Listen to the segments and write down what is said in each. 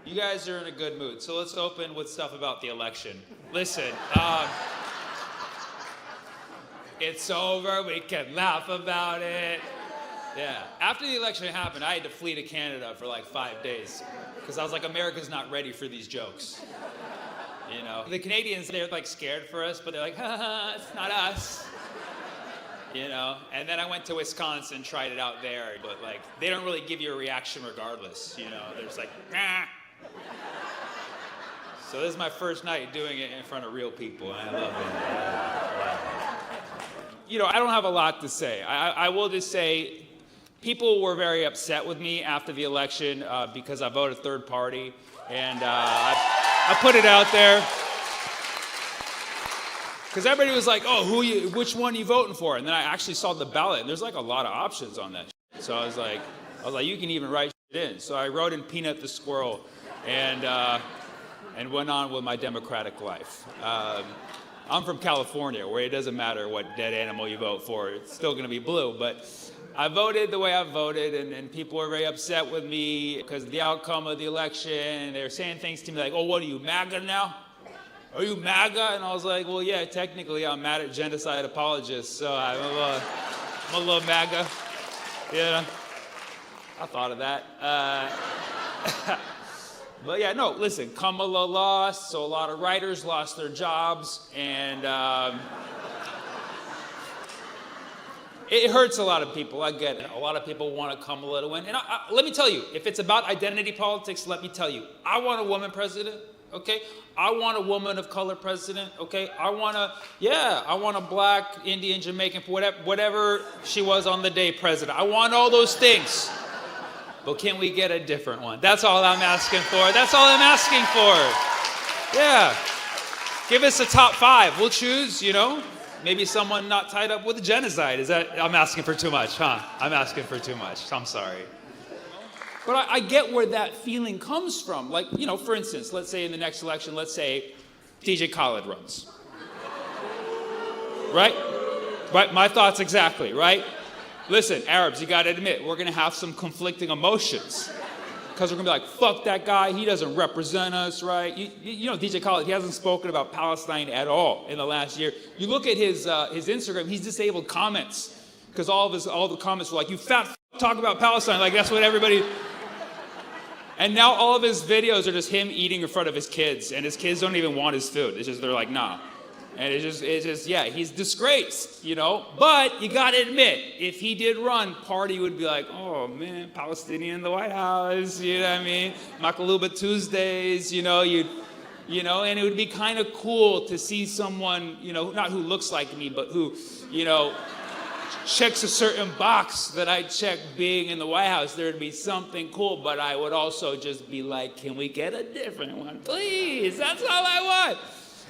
You guys are in a good mood, so let's open with stuff about the election. Listen, it's over, we can laugh about it. Yeah, after the election happened, I had to flee to Canada for like 5 days, because I was like, America's not ready for these jokes. You know, the Canadians, they're like scared for us, but they're like, ha, it's not us. You know, and then I went to Wisconsin, tried it out there, but like, they don't really give you a reaction regardless, you know, they're just like, nah. So this is my first night doing it in front of real people, and I love it. You know, I don't have a lot to say. I will just say, people were very upset with me after the election because I voted third party, and I put it out there. Because everybody was like, oh, which one are you voting for? And then I actually saw the ballot, and there's like a lot of options on that shit. So I was like, you can even write shit in. So I wrote in Peanut the Squirrel, and went on with my democratic life. I'm from California, where it doesn't matter what dead animal you vote for, it's still gonna be blue. But I voted the way I voted, and people were very upset with me because of the outcome of the election. They were saying things to me like, oh, what are you, MAGA now? Are you MAGA? And I was like, well, yeah, technically I'm mad at genocide apologists, so I'm a little MAGA. Yeah, I thought of that. But yeah, no, listen, Kamala lost, so a lot of writers lost their jobs, and it hurts a lot of people, I get it. A lot of people want Kamala to win. And let me tell you, if it's about identity politics, let me tell you, I want a woman president. Okay, I want a woman of color president. Okay, I want a black, Indian, Jamaican, whatever she was on the day president. I want all those things. But can we get a different one? That's all I'm asking for. That's all I'm asking for. Yeah, give us a top 5. We'll choose. You know, maybe someone not tied up with genocide. I'm asking for too much, huh? I'm asking for too much. I'm sorry. But I get where that feeling comes from. Like, you know, for instance, let's say in the next election, let's say DJ Khaled runs. Right? Right, my thoughts exactly, right? Listen, Arabs, you gotta admit, we're gonna have some conflicting emotions. Because we're gonna be like, fuck that guy, he doesn't represent us, right? You know, DJ Khaled, he hasn't spoken about Palestine at all in the last year. You look at his Instagram, he's disabled comments. Because all the comments were like, you fat f***, talk about Palestine, like that's what everybody... And now all of his videos are just him eating in front of his kids, and his kids don't even want his food. It's just, they're like, nah. And it's just, yeah, he's disgraced, you know? But you gotta admit, if he did run, party would be like, oh man, Palestinian in the White House, you know what I mean? Makaluba Tuesdays, you know, and it would be kind of cool to see someone, you know, not who looks like me, but who, you know, checks a certain box that I check being in the White House. There'd be something cool, but I would also just be like, can we get a different one, please? That's all I want.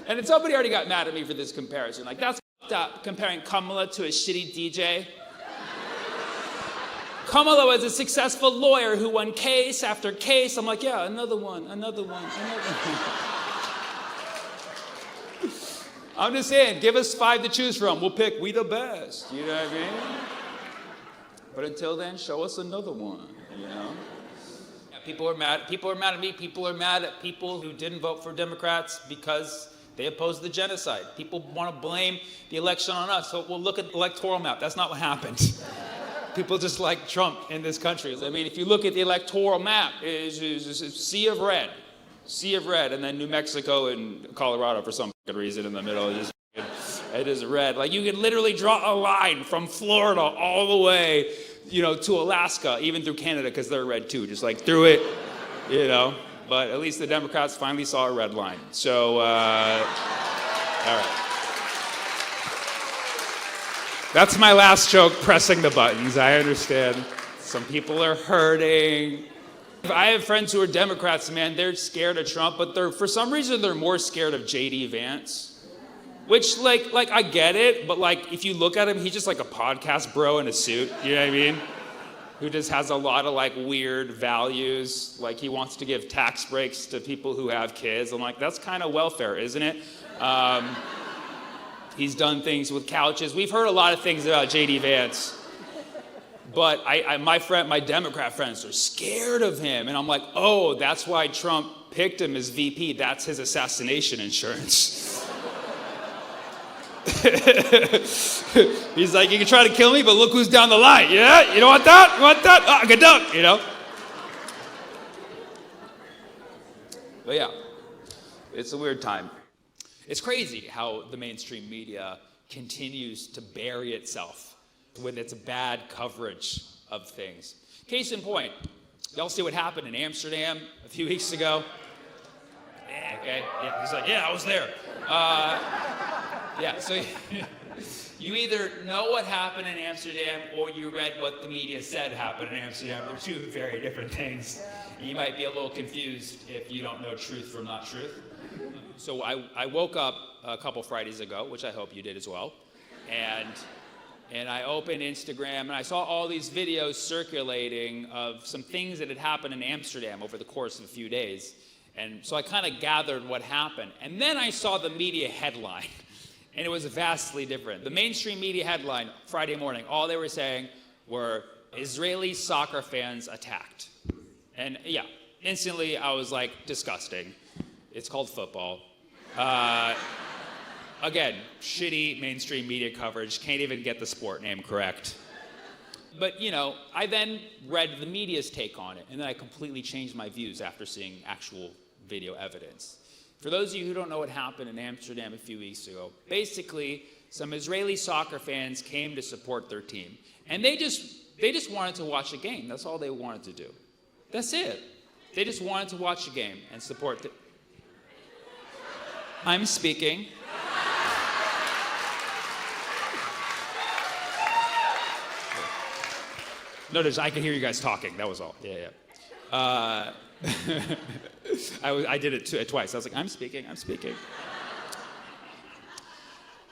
And then somebody already got mad at me for this comparison. Like, that's up, comparing Kamala to a shitty DJ. Kamala was a successful lawyer who won case after case. I'm like, yeah, another one. I'm just saying, give us 5 to choose from. We'll pick we the best, you know what I mean? But until then, show us another one, you know? Yeah, people are mad at me. People are mad at people who didn't vote for Democrats because they opposed the genocide. People want to blame the election on us. So we'll look at the electoral map. That's not what happened. People just like Trump in this country. I mean, if you look at the electoral map, it's a sea of red. And then New Mexico and Colorado for some reason in the middle. It is red. Like, you could literally draw a line from Florida all the way, you know, to Alaska, even through Canada, because they're red too, just like through it, you know. But at least the Democrats finally saw a red line. So, all right. That's my last joke, pressing the buttons. I understand. Some people are hurting. I have friends who are Democrats, man, they're scared of Trump, but for some reason, they're more scared of J.D. Vance. Which, like, I get it, but, like, if you look at him, he's just like a podcast bro in a suit, you know what I mean? Who just has a lot of, like, weird values. Like, he wants to give tax breaks to people who have kids. I'm like, that's kind of welfare, isn't it? He's done things with couches. We've heard a lot of things about J.D. Vance. But my Democrat friends are scared of him. And I'm like, oh, that's why Trump picked him as VP. That's his assassination insurance. He's like, you can try to kill me, but look who's down the line. Yeah, you don't want that? You want that? Ah, good duck, you know? But yeah, it's a weird time. It's crazy how the mainstream media continues to bury itself with its bad coverage of things. Case in point, y'all see what happened in Amsterdam a few weeks ago? Yeah, okay, yeah, he's like, yeah, I was there. Yeah, so you either know what happened in Amsterdam or you read what the media said happened in Amsterdam. They're two very different things. You might be a little confused if you don't know truth from not truth. So I woke up a couple Fridays ago, which I hope you did as well, and I opened Instagram and I saw all these videos circulating of some things that had happened in Amsterdam over the course of a few days. And so I kind of gathered what happened. And then I saw the media headline, and it was vastly different. The mainstream media headline, Friday morning, all they were saying were, Israeli soccer fans attacked. And yeah, instantly I was like, disgusting. It's called football. Again, shitty mainstream media coverage, can't even get the sport name correct. But, you know, I then read the media's take on it, and then I completely changed my views after seeing actual video evidence. For those of you who don't know what happened in Amsterdam a few weeks ago, basically, some Israeli soccer fans came to support their team. And they just wanted to watch a game. That's all they wanted to do. That's it. They just wanted to watch a game and support the... I'm speaking. Notice I could hear you guys talking. That was all. Yeah. I did it twice. I was like, I'm speaking.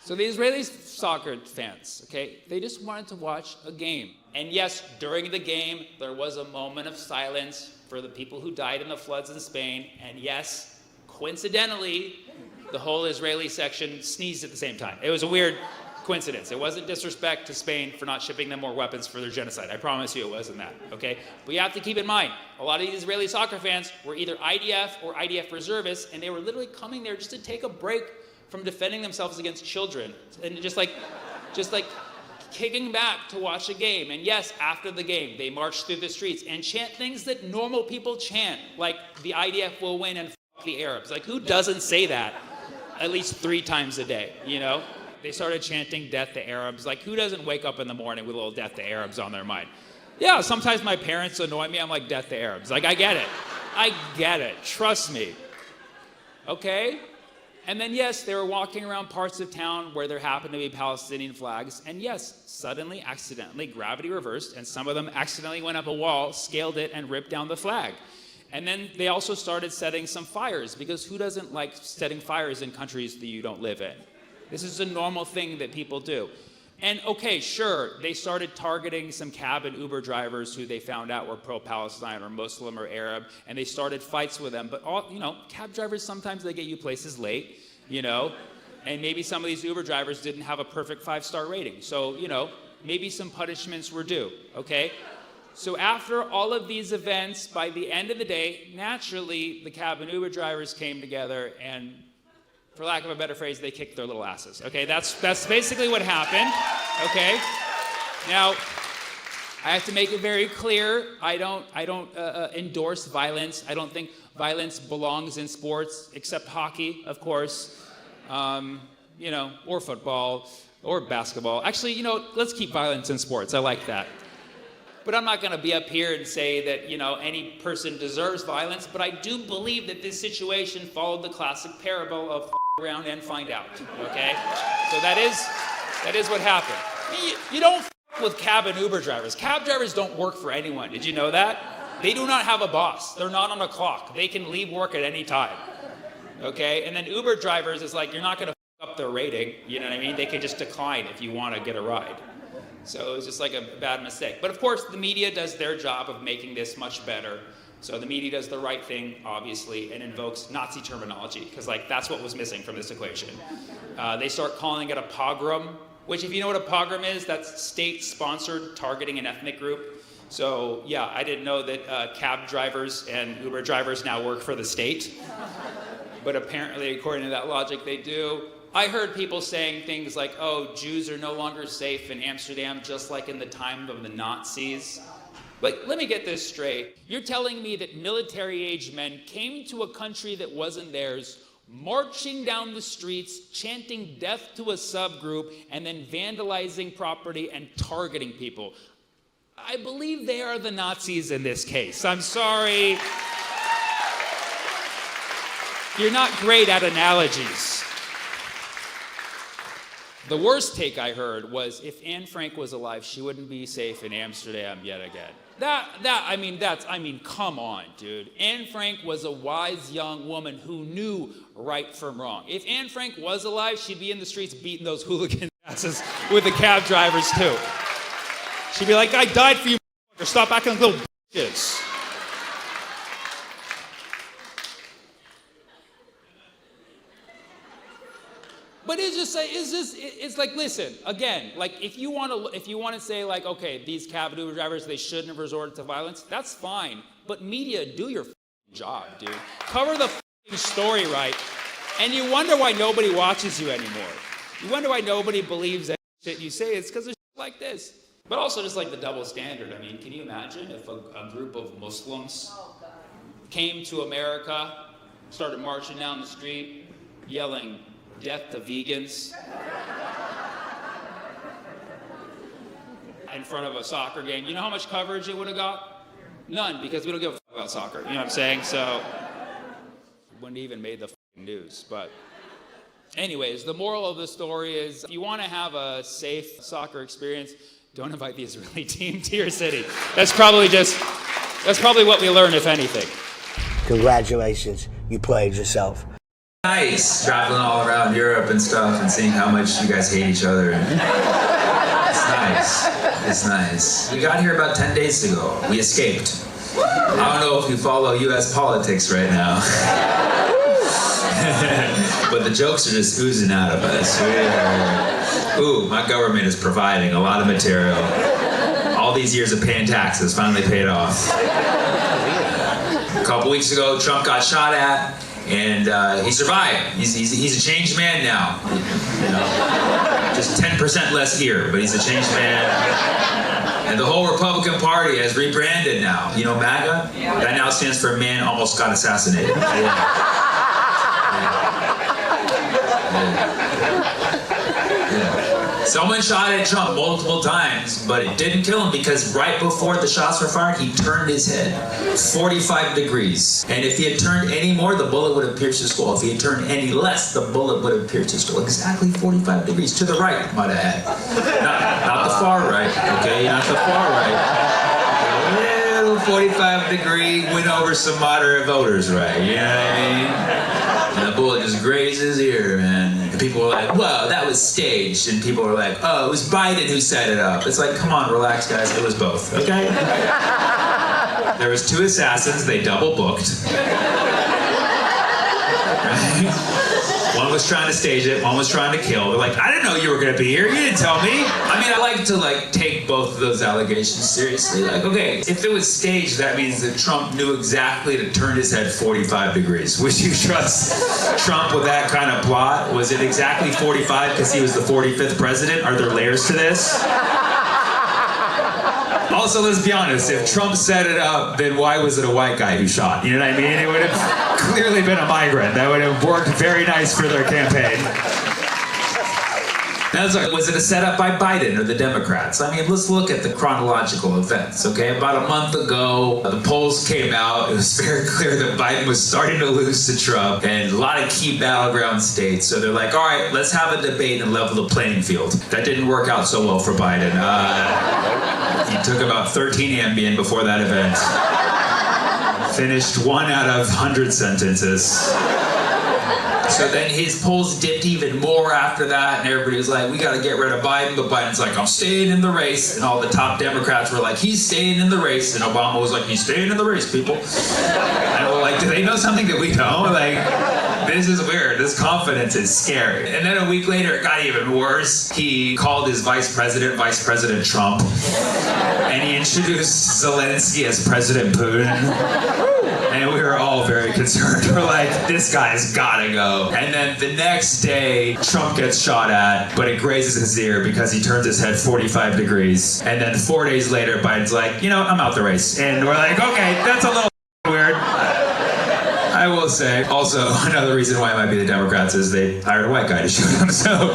So the Israeli soccer fans, okay, they just wanted to watch a game. And yes, during the game, there was a moment of silence for the people who died in the floods in Spain. And yes, coincidentally, the whole Israeli section sneezed at the same time. It was a weird coincidence. It wasn't disrespect to Spain for not shipping them more weapons for their genocide. I promise you it wasn't that, okay? But you have to keep in mind, a lot of these Israeli soccer fans were either IDF or IDF reservists, and they were literally coming there just to take a break from defending themselves against children, and just like kicking back to watch a game. And yes, after the game, they marched through the streets and chant things that normal people chant, like the IDF will win and f*** the Arabs. Like, who doesn't say that at least 3 times a day, you know? They started chanting death to Arabs. Like, who doesn't wake up in the morning with a little death to Arabs on their mind? Yeah, sometimes my parents annoy me. I'm like, death to Arabs. Like, I get it. Trust me. Okay? And then, yes, they were walking around parts of town where there happened to be Palestinian flags. And yes, suddenly, accidentally, gravity reversed, and some of them accidentally went up a wall, scaled it, and ripped down the flag. And then they also started setting some fires, because who doesn't like setting fires in countries that you don't live in? This is a normal thing that people do. And okay, sure, they started targeting some cab and Uber drivers who they found out were pro-Palestine or Muslim or Arab, and they started fights with them. But all, you know, cab drivers, sometimes they get you places late, you know, and maybe some of these Uber drivers didn't have a perfect 5-star rating. So, you know, maybe some punishments were due, okay? So after all of these events, by the end of the day, naturally, the cab and Uber drivers came together and, for lack of a better phrase, they kicked their little asses. Okay, that's basically what happened. Okay, now I have to make it very clear. I don't endorse violence. I don't think violence belongs in sports, except hockey, of course. You know, or football, or basketball. Actually, you know, let's keep violence in sports. I like that. But I'm not going to be up here and say that, you know, any person deserves violence. But I do believe that this situation followed the classic parable of around and find out, okay? So that is what happened. You don't with cab and Uber drivers. Cab drivers don't work for anyone. Did you know that? They do not have a boss. They're not on a clock. They can leave work at any time, okay? And then Uber drivers is like, you're not going to up their rating, you know what I mean? They can just decline if you want to get a ride. So it was just like a bad mistake. But of course, the media does their job of making this much better. So the media does the right thing, obviously, and invokes Nazi terminology, because like that's what was missing from this equation. They start calling it a pogrom, which if you know what a pogrom is, that's state-sponsored targeting an ethnic group. So yeah, I didn't know that cab drivers and Uber drivers now work for the state. But apparently, according to that logic, they do. I heard people saying things like, oh, Jews are no longer safe in Amsterdam, just like in the time of the Nazis. Like, let me get this straight. You're telling me that military-aged men came to a country that wasn't theirs, marching down the streets, chanting death to a subgroup, and then vandalizing property and targeting people. I believe they are the Nazis in this case. I'm sorry. You're not great at analogies. The worst take I heard was if Anne Frank was alive, she wouldn't be safe in Amsterdam yet again. I mean, come on, dude. Anne Frank was a wise young woman who knew right from wrong. If Anne Frank was alive, she'd be in the streets beating those hooligan asses with the cab drivers too. She'd be like, I died for you, motherfucker. Stop acting like little bitches. But it's like, listen, again, like if you want to say like, okay, these cab and Uber drivers, they shouldn't have resorted to violence, that's fine. But media, do your job, dude. Cover the story right. And you wonder why nobody watches you anymore. You wonder why nobody believes that shit you say. It's because of shit like this. But also just like the double standard. I mean, can you imagine if a group of Muslims came to America, started marching down the street, yelling, death to vegans, in front of a soccer game? You know how much coverage it would have got? None, because we don't give a fuck about soccer. You know what I'm saying? So, it wouldn't even made the news. But anyways, the moral of the story is if you want to have a safe soccer experience, don't invite the Israeli team to your city. That's probably what we learn, if anything. Congratulations, you played yourself. Nice, traveling all around Europe and stuff and seeing how much you guys hate each other. It's nice. It's nice. We got here about 10 days ago. We escaped. I don't know if you follow U.S. politics right now. But the jokes are just oozing out of us. My government is providing a lot of material. All these years of paying taxes finally paid off. A couple weeks ago, Trump got shot at. And he survived. He's a changed man now. You know, just 10% less here, but he's a changed man. And the whole Republican Party has rebranded now. You know, MAGA? Yeah. That now stands for Man Almost Got Assassinated. Yeah. Someone shot at Trump multiple times, but it didn't kill him because right before the shots were fired, he turned his head 45 degrees. And if he had turned any more, the bullet would have pierced his skull. If he had turned any less, the bullet would have pierced his skull. Exactly 45 degrees to the right, might I add. Not the far right, okay? Not the far right. A little 45-degree win over some moderate voters, right? You know what I mean? And the bullet just grazed his ear, man. And people were like, whoa, that was staged. And people were like, oh, it was Biden who set it up. It's like, come on, relax, guys. It was both, okay? There was 2 assassins. They double booked. Right? One was trying to stage it. One was trying to kill. They're like, I didn't know you were going to be here. You didn't tell me. I mean, I like to take both of those allegations seriously. Like, okay, if it was staged, that means that Trump knew exactly to turn his head 45 degrees. Would you trust Trump with that kind of plot? Was it exactly 45 because he was the 45th president? Are there layers to this? Also, let's be honest, if Trump set it up, then why was it a white guy who shot? You know what I mean? It would have clearly been a migrant. That would have worked very nice for their campaign. Now, was it a setup by Biden or the Democrats? I mean, let's look at the chronological events, okay? About a month ago, the polls came out. It was very clear that Biden was starting to lose to Trump and a lot of key battleground states. So they're like, all right, let's have a debate and level the playing field. That didn't work out so well for Biden. He took about 13 Ambien before that event. Finished 1 out of 100 sentences. So then his polls dipped even more after that, and everybody was like, we got to get rid of Biden, but Biden's like, I'm staying in the race, and all the top Democrats were like, he's staying in the race, and Obama was like, he's staying in the race, people. And we're like, do they know something that we don't? Like, This is weird. This confidence is scary. And then a week later, it got even worse. He called his Vice President Trump, and he introduced Zelensky as President Putin. And we were all very concerned. We're like, this guy's gotta go. And then the next day, Trump gets shot at, but it grazes his ear because he turns his head 45 degrees. And then 4 days later, Biden's like, I'm out the race. And we're like, okay, that's a little weird. I will say, also, another reason why it might be the Democrats is they hired a white guy to shoot him, so,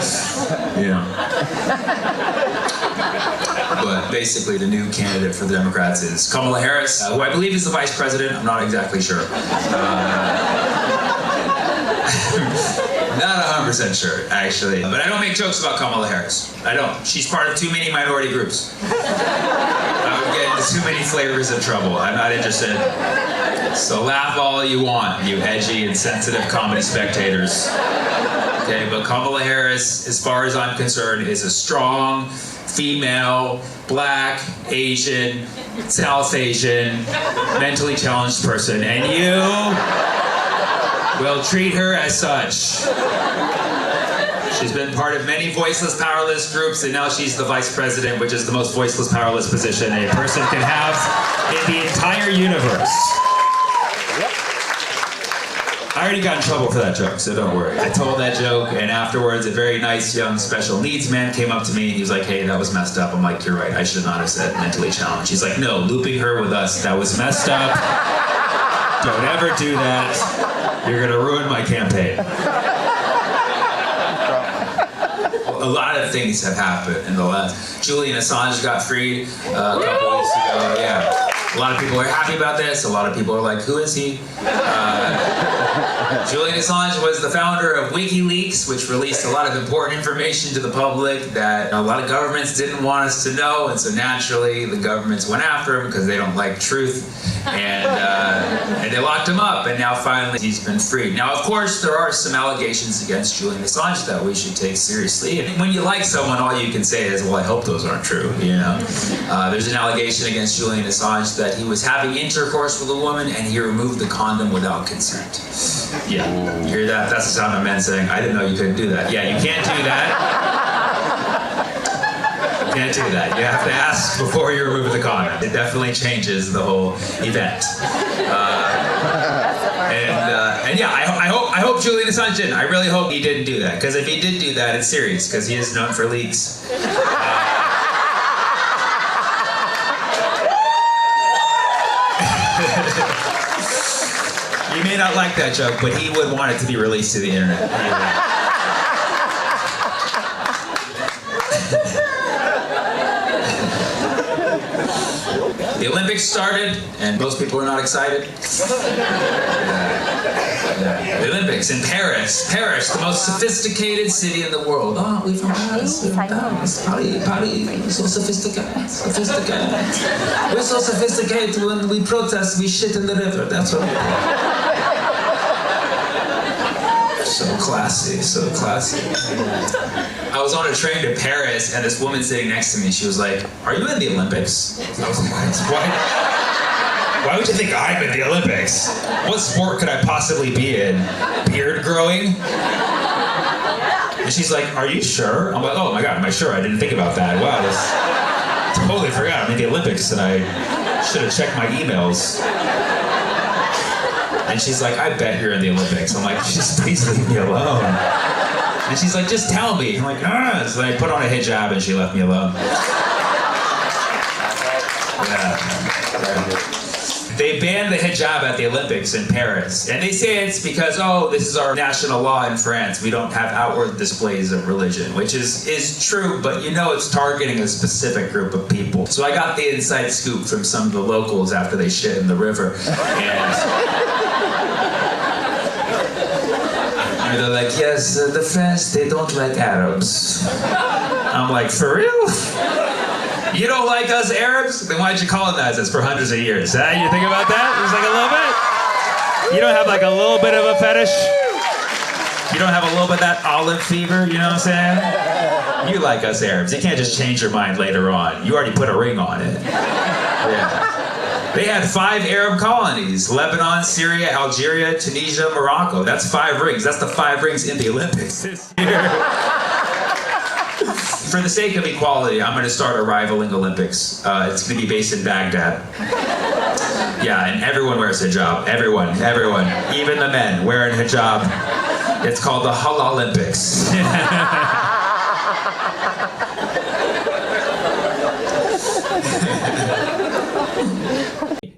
But basically, the new candidate for the Democrats is Kamala Harris, who I believe is the vice president. I'm not exactly sure. Not 100% sure, actually. But I don't make jokes about Kamala Harris. I don't. She's part of too many minority groups. I would get into too many flavors of trouble. I'm not interested. So laugh all you want, you edgy and sensitive comedy spectators. Okay, but Kamala Harris, as far as I'm concerned, is a strong, female, black, Asian, South Asian, mentally challenged person, and you will treat her as such. She's been part of many voiceless, powerless groups, and now she's the vice president, which is the most voiceless, powerless position a person can have in the entire universe. I already got in trouble for that joke, so don't worry. I told that joke, and afterwards, a very nice young special needs man came up to me, and he was like, hey, that was messed up. I'm like, you're right, I should not have said mentally challenged. He's like, no, looping her with us, that was messed up. Don't ever do that. You're gonna ruin my campaign. A lot of things have happened in the last. Julian Assange got freed a couple weeks ago, yeah. A lot of people are happy about this. A lot of people are like, who is he? Julian Assange was the founder of WikiLeaks, which released a lot of important information to the public that a lot of governments didn't want us to know, and so naturally the governments went after him because they don't like truth, and they locked him up, and now finally he's been freed. Now, of course, there are some allegations against Julian Assange that we should take seriously, and when you like someone, all you can say is, well, I hope those aren't true, There's an allegation against Julian Assange that he was having intercourse with a woman and he removed the condom without consent. Yeah, you hear that? That's the sound of men saying, I didn't know you couldn't do that. Yeah, you can't do that. You can't do that. You have to ask before you remove the condom. It definitely changes the whole event. And yeah, I hope Julian Assange didn't. I really hope he didn't do that. Because if he did do that, it's serious. Because he is known for leaks. You may not like that joke, but he would want it to be released to the internet. The Olympics started, and most people are not excited. The Olympics in Paris. Paris, the most sophisticated city in the world. Oh, we're from Paris. Paris, so sophisticated. We're so sophisticated when we protest, we shit in the river. That's what we do. So classy, so classy. I was on a train to Paris, and this woman sitting next to me, she was like, are you in the Olympics? I was like, why would you think I'm in the Olympics? What sport could I possibly be in? Beard growing? And she's like, are you sure? I'm like, oh my God, am I sure? I didn't think about that. Wow, totally forgot I'm in the Olympics, and I should have checked my emails. And she's like, I bet you're in the Olympics. I'm like, just please leave me alone. And she's like, just tell me. I'm like, ah. So I put on a hijab and she left me alone. Yeah. They banned the hijab at the Olympics in Paris. And they say it's because, this is our national law in France. We don't have outward displays of religion, which is true, but it's targeting a specific group of people. So I got the inside scoop from some of the locals after they shit in the river. And they're like, yes, the French, they don't like Arabs. I'm like, for real? You don't like us Arabs? Then why'd you colonize us for hundreds of years? Huh? You think about that? It's like a little bit? You don't have like a little bit of a fetish? You don't have a little bit of that olive fever, you know what I'm saying? You like us Arabs. You can't just change your mind later on. You already put a ring on it. Yeah. They had 5 Arab colonies: Lebanon, Syria, Algeria, Tunisia, Morocco. That's 5 rings. That's the 5 rings in the Olympics this year. For the sake of equality, I'm going to start a rivaling Olympics. It's going to be based in Baghdad. Yeah, and everyone wears hijab. Everyone. Even the men wearing hijab. It's called the Halal Olympics.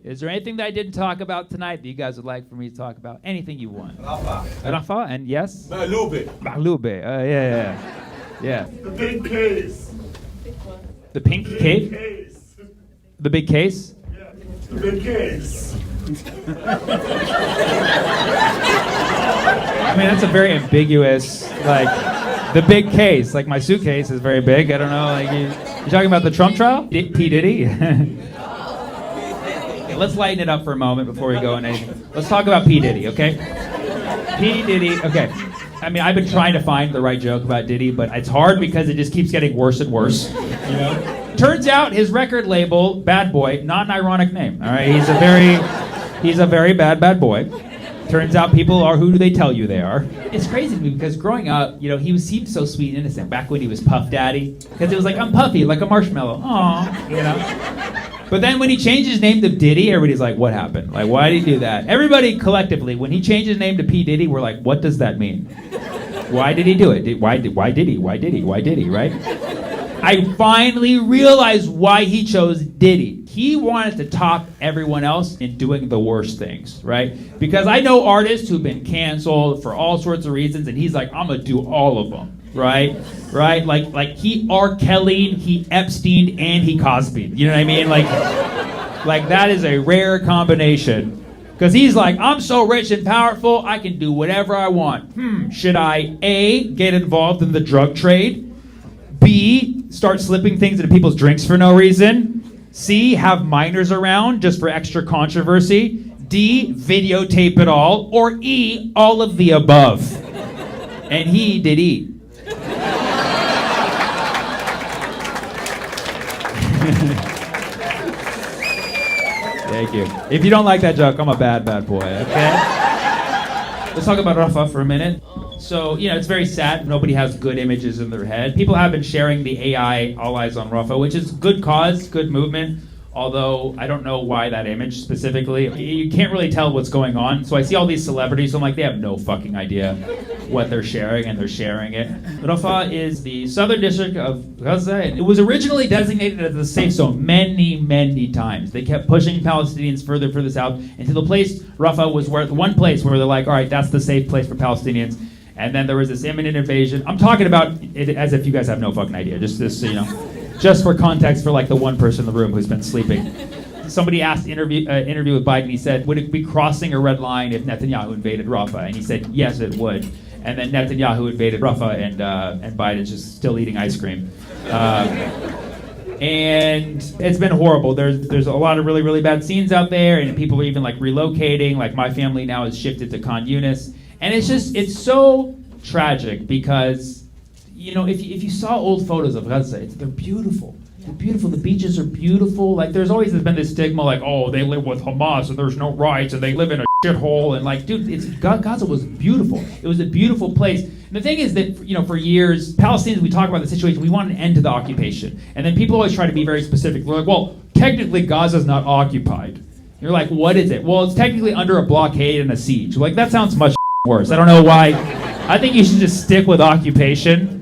Is there anything that I didn't talk about tonight that you guys would like for me to talk about? Anything you want? Rafa, and yes? Ma'lube. Yeah. The big case. The pink cave? Case. The big case? Yeah. The big case. I mean, that's a very ambiguous, like, the big case. Like, my suitcase is very big. I don't know, like, you talking about the Trump trial? P. Diddy? Okay, let's lighten it up for a moment before we go into anything. Let's talk about P. Diddy, okay? P. Diddy, okay. I mean, I've been trying to find the right joke about Diddy, but it's hard because it just keeps getting worse and worse. You know? Turns out his record label, Bad Boy, not an ironic name. All right, he's a very bad boy. Turns out people are who they tell you they are. It's crazy to me because growing up, you know, he seemed so sweet and innocent back when he was Puff Daddy, because it was like, I'm puffy, like a marshmallow. Aw, you know. But then when he changed his name to Diddy, everybody's like, what happened? Like, why did he do that? Everybody collectively, when he changed his name to P. Diddy, we're like, what does that mean? Why did he do it? Why did he, right? I finally realized why he chose Diddy. He wanted to top everyone else in doing the worst things, right? Because I know artists who've been canceled for all sorts of reasons, and he's like, I'm gonna do all of them, right? Like he R. Kelly'd, he Epstein'd, and he Cosby'd. You know what I mean? Like that is a rare combination. Because he's like, I'm so rich and powerful, I can do whatever I want. Should I A, get involved in the drug trade? B, start slipping things into people's drinks for no reason? C, have minors around just for extra controversy? D, videotape it all? Or E, all of the above? And he did E. Thank you. If you don't like that joke, I'm a bad boy, okay? Let's talk about Rafa for a minute. So, you know, it's very sad. Nobody has good images in their head. People have been sharing the AI All Eyes on Rafa, which is good cause, good movement. Although, I don't know why that image specifically. You can't really tell what's going on. So I see all these celebrities, so I'm like, they have no fucking idea what they're sharing, and they're sharing it. Rafah is the southern district of Gaza, and it was originally designated as a safe zone many times. They kept pushing Palestinians further south until the place, Rafah, was the one place where they're like, all right, that's the safe place for Palestinians. And then there was this imminent invasion. I'm talking about it as if you guys have no fucking idea, just this, you know. Just for context, for like the one person in the room who's been sleeping. Somebody asked interview with Biden. He said, would it be crossing a red line if Netanyahu invaded Rafah? And he said, yes, it would. And then Netanyahu invaded Rafah, and Biden's just still eating ice cream. And it's been horrible. There's a lot of really bad scenes out there, and people are even like relocating. Like my family now has shifted to Khan Yunis, and it's so tragic because, you know, if you saw old photos of Gaza, they're beautiful. They're beautiful. The beaches are beautiful. Like, there's always been this stigma, like, oh, they live with Hamas and there's no rights and they live in a shithole. And like, dude, Gaza was beautiful. It was a beautiful place. And the thing is that, you know, for years, Palestinians, we talk about the situation, we want an end to the occupation. And then people always try to be very specific. We're like, well, technically Gaza's not occupied. You're like, what is it? Well, it's technically under a blockade and a siege. Like, that sounds much worse. I don't know why. I think you should just stick with occupation.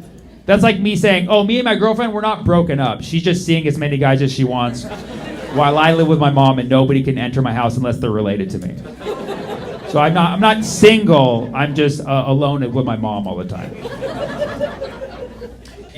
That's like me saying, oh, me and my girlfriend, we're not broken up. She's just seeing as many guys as she wants, while I live with my mom and nobody can enter my house unless they're related to me. So I'm not single. I'm just alone with my mom all the time.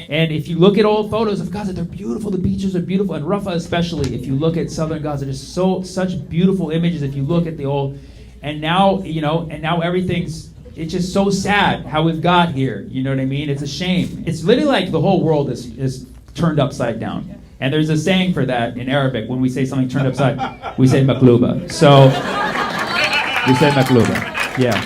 And if you look at old photos of Gaza, they're beautiful. The beaches are beautiful, and Rafah especially. If you look at southern Gaza, just such beautiful images. If you look at the old, and now everything's. It's just so sad how we've got here. You know what I mean? It's a shame. It's literally like the whole world is turned upside down. And there's a saying for that in Arabic. When we say something turned upside, we say makluba. So we say makluba. Yeah.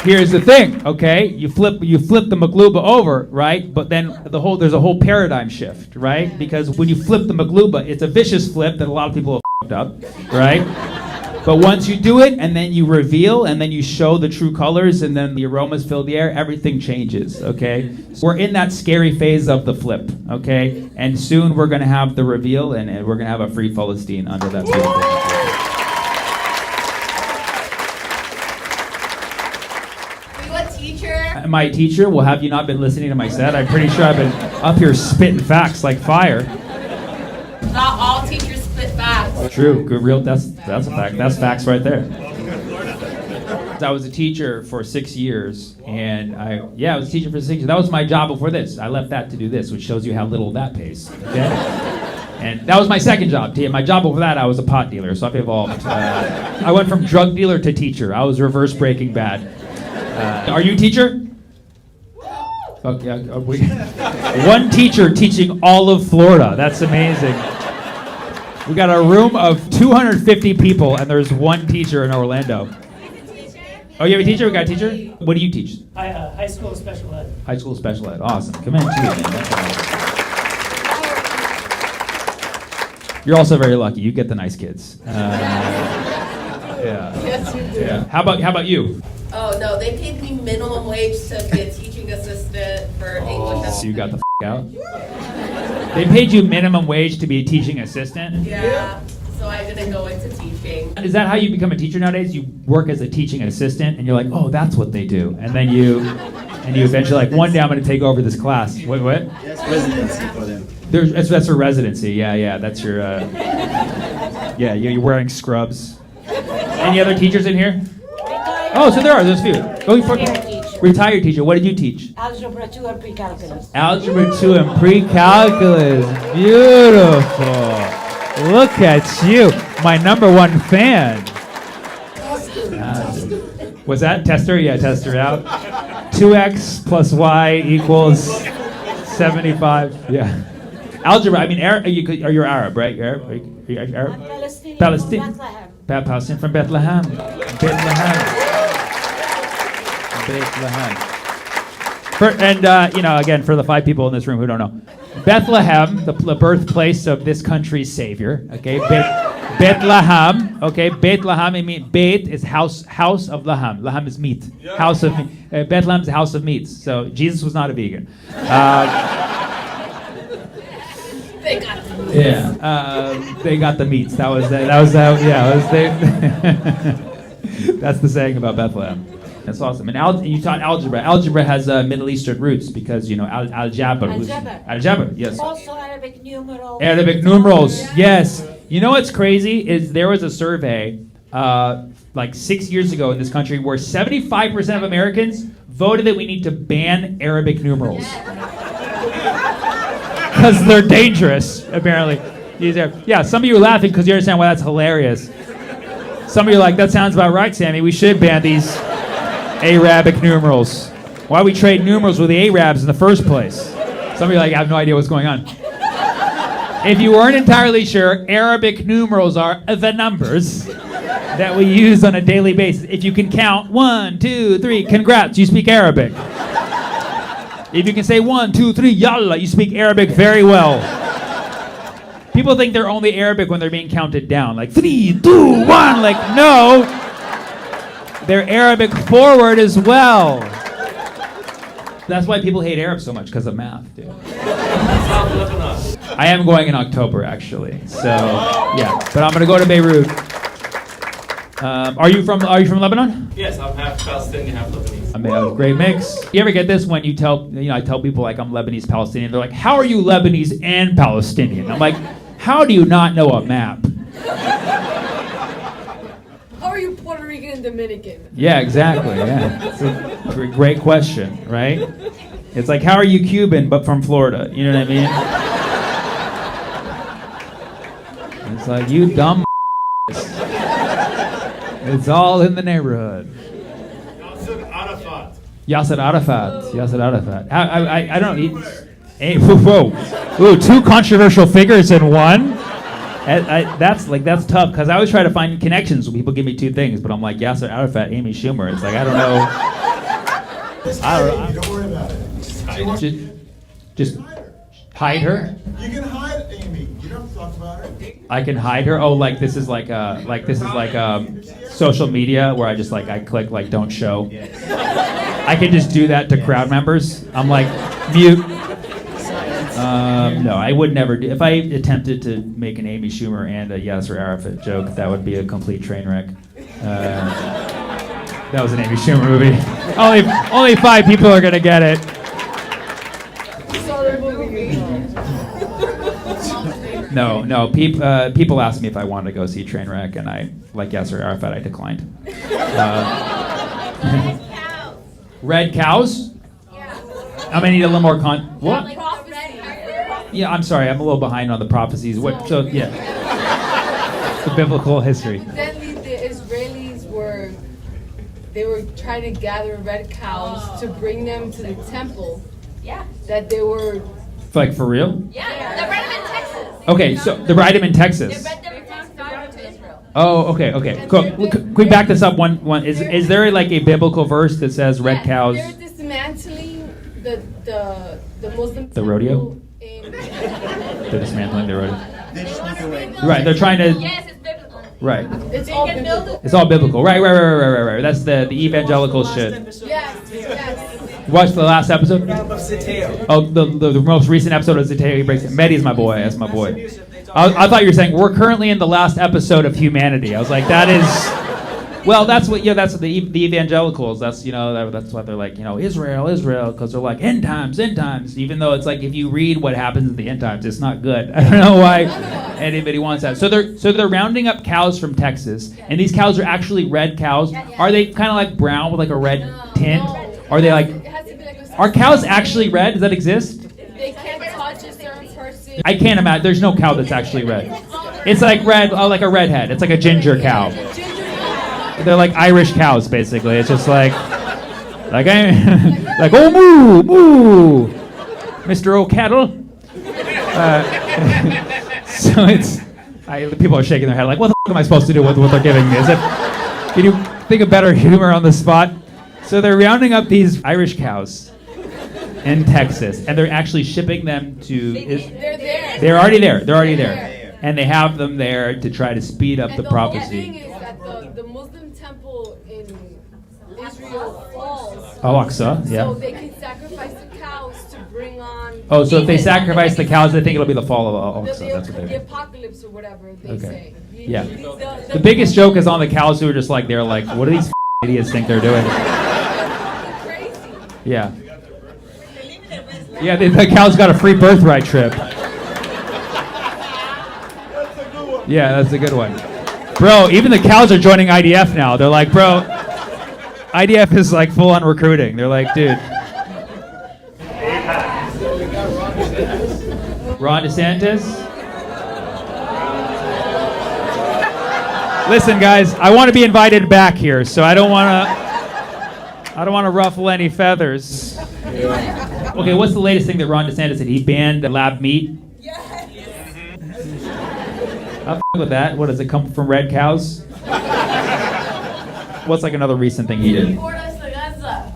Here's the thing, okay? You flip the makluba over, right? But then there's a whole paradigm shift, right? Because when you flip the makluba, it's a vicious flip that a lot of people up, right? But once you do it, and then you reveal, and then you show the true colors, and then the aromas fill the air, everything changes, okay? We're in that scary phase of the flip, okay? And soon we're going to have the reveal, and we're going to have a free Philistine under that beautiful. Are you a teacher? My teacher, well, have you not been listening to my set? I'm pretty sure I've been up here spitting facts like fire. Not all teachers spit facts. True, good, real. That's a fact. That's facts right there. I was a teacher for 6 years, and I was a teacher for 6 years. That was my job before this. I left that to do this, which shows you how little that pays. Okay, and that was my second job. My job before that, I was a pot dealer, so I've evolved. I went from drug dealer to teacher. I was reverse Breaking Bad. Are you a teacher? Okay, one teacher teaching all of Florida. That's amazing. We got a room of 250 people, and there's one teacher in Orlando. Oh, you have a teacher? We got a teacher? What do you teach? High school special ed. High school special ed. Awesome. Come in, too. You're also very lucky. You get the nice kids. Yeah. Yes, you do. Yeah. How about you? Oh, no, they paid me minimum wage to be a teaching assistant for English. So you got the out? They paid you minimum wage to be a teaching assistant? Yeah, so I didn't go into teaching. Is that how you become a teacher nowadays? You work as a teaching assistant, and you're like, oh, that's what they do. And then you eventually like, one day I'm going to take over this class. What? Yes, residency for them. That's for residency. Yeah. That's your. You're wearing scrubs. Any other teachers in here? Oh, so there's a few. Retired teacher. What did you teach? Algebra 2 and pre-calculus. Algebra 2 and pre-calculus. Beautiful. Look at you, my number one fan. Was that tester? Yeah, tester out. 2x plus y equals 75. Yeah. Algebra. I mean, you're Arab, right? You're Arab. Are you Arab? I'm Palestinian. Palestinian. From Bethlehem. Palestinian from Bethlehem. Bethlehem. Again, for the 5 people in this room who don't know, Bethlehem, the birthplace of this country's savior. Okay, Bethlehem. Okay, Bethlehem. I mean, Beit is house of Lahem. Lahem is meat. Yeah. House of meat. Bethlehem is the house of meats. So Jesus was not a vegan. They got the meats. Yeah, they got the meats. That's the saying about Bethlehem. That's awesome. And you taught algebra. Algebra has Middle Eastern roots because, al-jabr. Al-jabr, yes. Also Arabic numerals. Arabic numerals, yes. You know what's crazy is there was a survey like 6 years ago in this country where 75% of Americans voted that we need to ban Arabic numerals. Because they're dangerous, apparently. Yeah, some of you are laughing because you understand why that's hilarious. Some of you are like, that sounds about right, Sammy. We should ban these Arabic numerals. Why we trade numerals with the Arabs in the first place? Some of you are like, I have no idea what's going on. If you weren't entirely sure, Arabic numerals are the numbers that we use on a daily basis. If you can count 1, 2, 3, congrats, you speak Arabic. If you can say 1, 2, 3, yalla, you speak Arabic very well. People think they're only Arabic when they're being counted down. Like 3, 2, 1, like no. They're Arabic forward as well. That's why people hate Arabs so much, because of math, dude. I am going in October, actually. So, yeah. But I'm going to go to Beirut. Are you from Lebanon? Yes, I'm half Palestinian, half Lebanese. I mean, a great mix. You ever get this when I tell people like I'm Lebanese Palestinian? They're like, how are you Lebanese and Palestinian? I'm like, how do you not know a map? How are you Puerto Rican and Dominican? Yeah, exactly. Yeah, it's a great question, right? It's like, how are you Cuban but from Florida? You know what I mean? It's like, you dumb. It's all in the neighborhood. Yasser Arafat. I don't know. Whoa. Ooh, 2 controversial figures in one? That's tough, because I always try to find connections when people give me 2 things, but I'm like, Yasser Arafat, Amy Schumer. It's like, I don't know. Don't worry about it. Just hide her? You can hide Amy. You don't have to talk I can hide her. Oh, like this is like social media where I just like I click like don't show. I can just do that to crowd members. I'm like mute. No, I would never do. If I attempted to make an Amy Schumer and a Yasser Arafat joke, that would be a complete train wreck. That was an Amy Schumer movie. Only 5 people are gonna get it. No. People asked me if I wanted to go see Trainwreck, and I, like Yasser Arafat, I declined. Red cows? Yeah. I'm gonna need a little more what? Yeah, I'm sorry, I'm a little behind on the prophecies. What? So yeah, the biblical history. Then the Israelis were trying to gather red cows to bring them to the temple. Yeah. That they were. Like for real? Yeah, they bred them in Texas. Okay, so they bred them in Texas. They bred them in Texas, brought them to Israel. Oh, okay. Cool. Can we back this up one? Is there like a biblical verse that says red cows? They're dismantling the Muslim The rodeo? They're dismantling the rodeo. They just want to wait. Right, they're trying to. Yes, it's biblical. Right. It's all biblical. It's all biblical. Right. That's the evangelical shit. Yes. Watch the last episode? Oh, the most recent episode of Zateo. He breaks it. Mehdi's my boy. That's my boy. I thought you were saying we're currently in the last episode of humanity. I was like, that is. Well, that's what. Yeah, that's the evangelicals. That's that's why they're like Israel, because they're like end times. Even though it's like if you read what happens in the end times, it's not good. I don't know why anybody wants that. So they're rounding up cows from Texas, and these cows are actually red cows. Are they kind of like brown with like a red tint? Are they like? Are cows actually red? Does that exist? They can't touch a certain person. I can't imagine. There's no cow that's actually red. It's like red, like a redhead. It's like a ginger cow. They're like Irish cows, basically. It's just like oh moo, Mr. O'Cattle. So people are shaking their head like, what the f*** am I supposed to do with what they're giving me? Can you think of better humor on the spot? So they're rounding up these Irish cows in Texas, and they're actually shipping them to. They're there. They're already there, and they have them there to try to speed up the prophecy. The thing is that the Muslim temple in Israel falls. Al-Aqsa, yeah. So they can sacrifice the cows to bring on. Oh, so if they sacrifice the cows, they think it'll be the fall of Al-Aqsa. That's what the they're. apocalypse or whatever they say. Yeah. The biggest joke is on the cows who are just like they're like, what do these idiots think they're doing? Yeah. Yeah, the cow's got a free birthright trip. Yeah, that's a good one. Bro, even the cows are joining IDF now. They're like, bro, IDF is like full on recruiting. They're like, dude. Ron DeSantis? Listen, guys, I want to be invited back here, so I don't want to ruffle any feathers. Okay, what's the latest thing that Ron DeSantis did? He banned lab meat? I'll f*** with that. What, does it come from red cows? What's like another recent thing he did?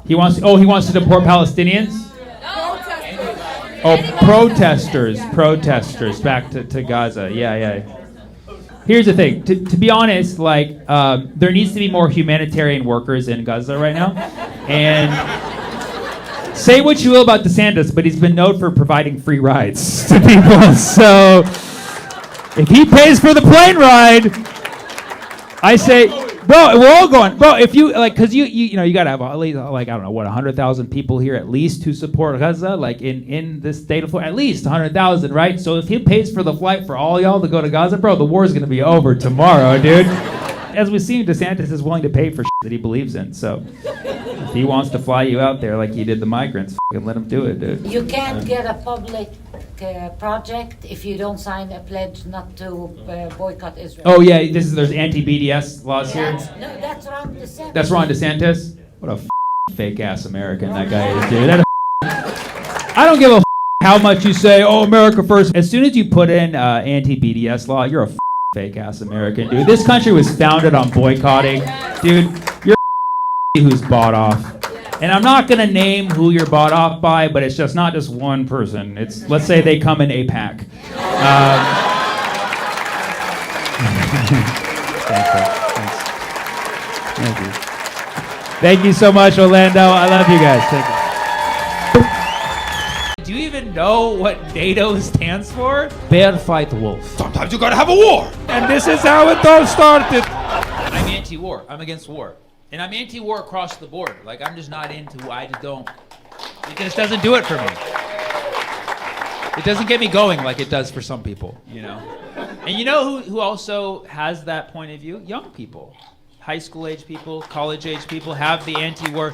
He wants to deport Palestinians? Oh, protesters back to Gaza. Yeah. Here's the thing. To be honest, like there needs to be more humanitarian workers in Gaza right now, and say what you will about DeSantis, but he's been known for providing free rides to people. So if he pays for the plane ride, I say, bro, we're all going, bro. If you like, cause you gotta have at least like I don't know what 100,000 people here at least who support Gaza, like in this state of Florida, at least 100,000, right? So if he pays for the flight for all y'all to go to Gaza, bro, the war's gonna be over tomorrow, dude. As we've seen, DeSantis is willing to pay for shit that he believes in. So if he wants to fly you out there like he did the migrants, fucking let him do it, dude. You can't get a public project if you don't sign a pledge not to boycott Israel. Oh yeah, there's anti-BDS laws here. No, that's Ron DeSantis. That's Ron DeSantis. What a fake ass American that guy is, dude. I don't give a how much you say, oh, America first. As soon as you put in anti-BDS law, you're a fake ass American, dude. This country was founded on boycotting, dude. You're who's bought off. And I'm not going to name who you're bought off by, but it's just not just one person. Let's say they come in a pack. Thanks, bro. Thanks. Thank you. Thank you so much, Orlando. I love you guys. Thank you. Do you even know what NATO stands for? Bear fight wolf. Sometimes you gotta have a war. And this is how it all started. I'm anti-war. I'm against war. And I'm anti-war across the board. Like, I'm just not into, I just don't. It just doesn't do it for me. It doesn't get me going like it does for some people, you know? And you know who also has that point of view? Young people. High school age people, college age people have the anti-war.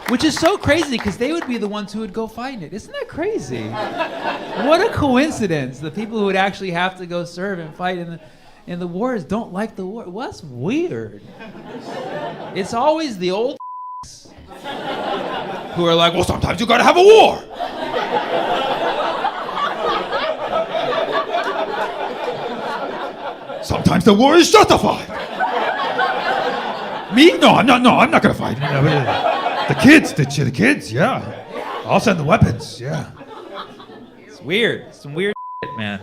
Which is so crazy because they would be the ones who would go fight it. Isn't that crazy? What a coincidence. The people who would actually have to go serve and fight in the wars don't like the war. Well, that's weird. It's always the old Who are like, well, sometimes you gotta have a war. Sometimes the war is justified. Me? No, I'm not gonna fight. The kids, yeah. I'll send the weapons, yeah. It's weird. Some weird shit, man.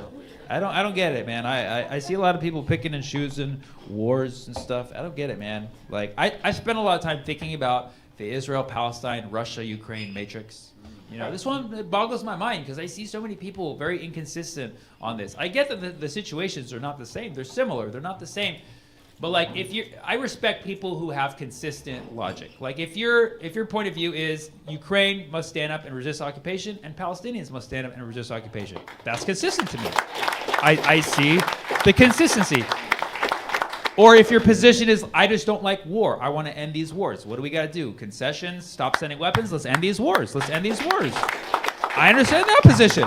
I don't get it, man. I see a lot of people picking and choosing wars and stuff. I don't get it, man. Like, I spend a lot of time thinking about the Israel, Palestine, Russia, Ukraine matrix. You know, this one, it boggles my mind because I see so many people very inconsistent on this. I get that the situations are not the same. They're similar. They're not the same. But like, I respect people who have consistent logic. Like, if your point of view is Ukraine must stand up and resist occupation, and Palestinians must stand up and resist occupation, that's consistent to me. I see the consistency. Or if your position is, I just don't like war, I want to end these wars. What do we got to do? Concessions? Stop sending weapons? Let's end these wars. Let's end these wars. I understand that position.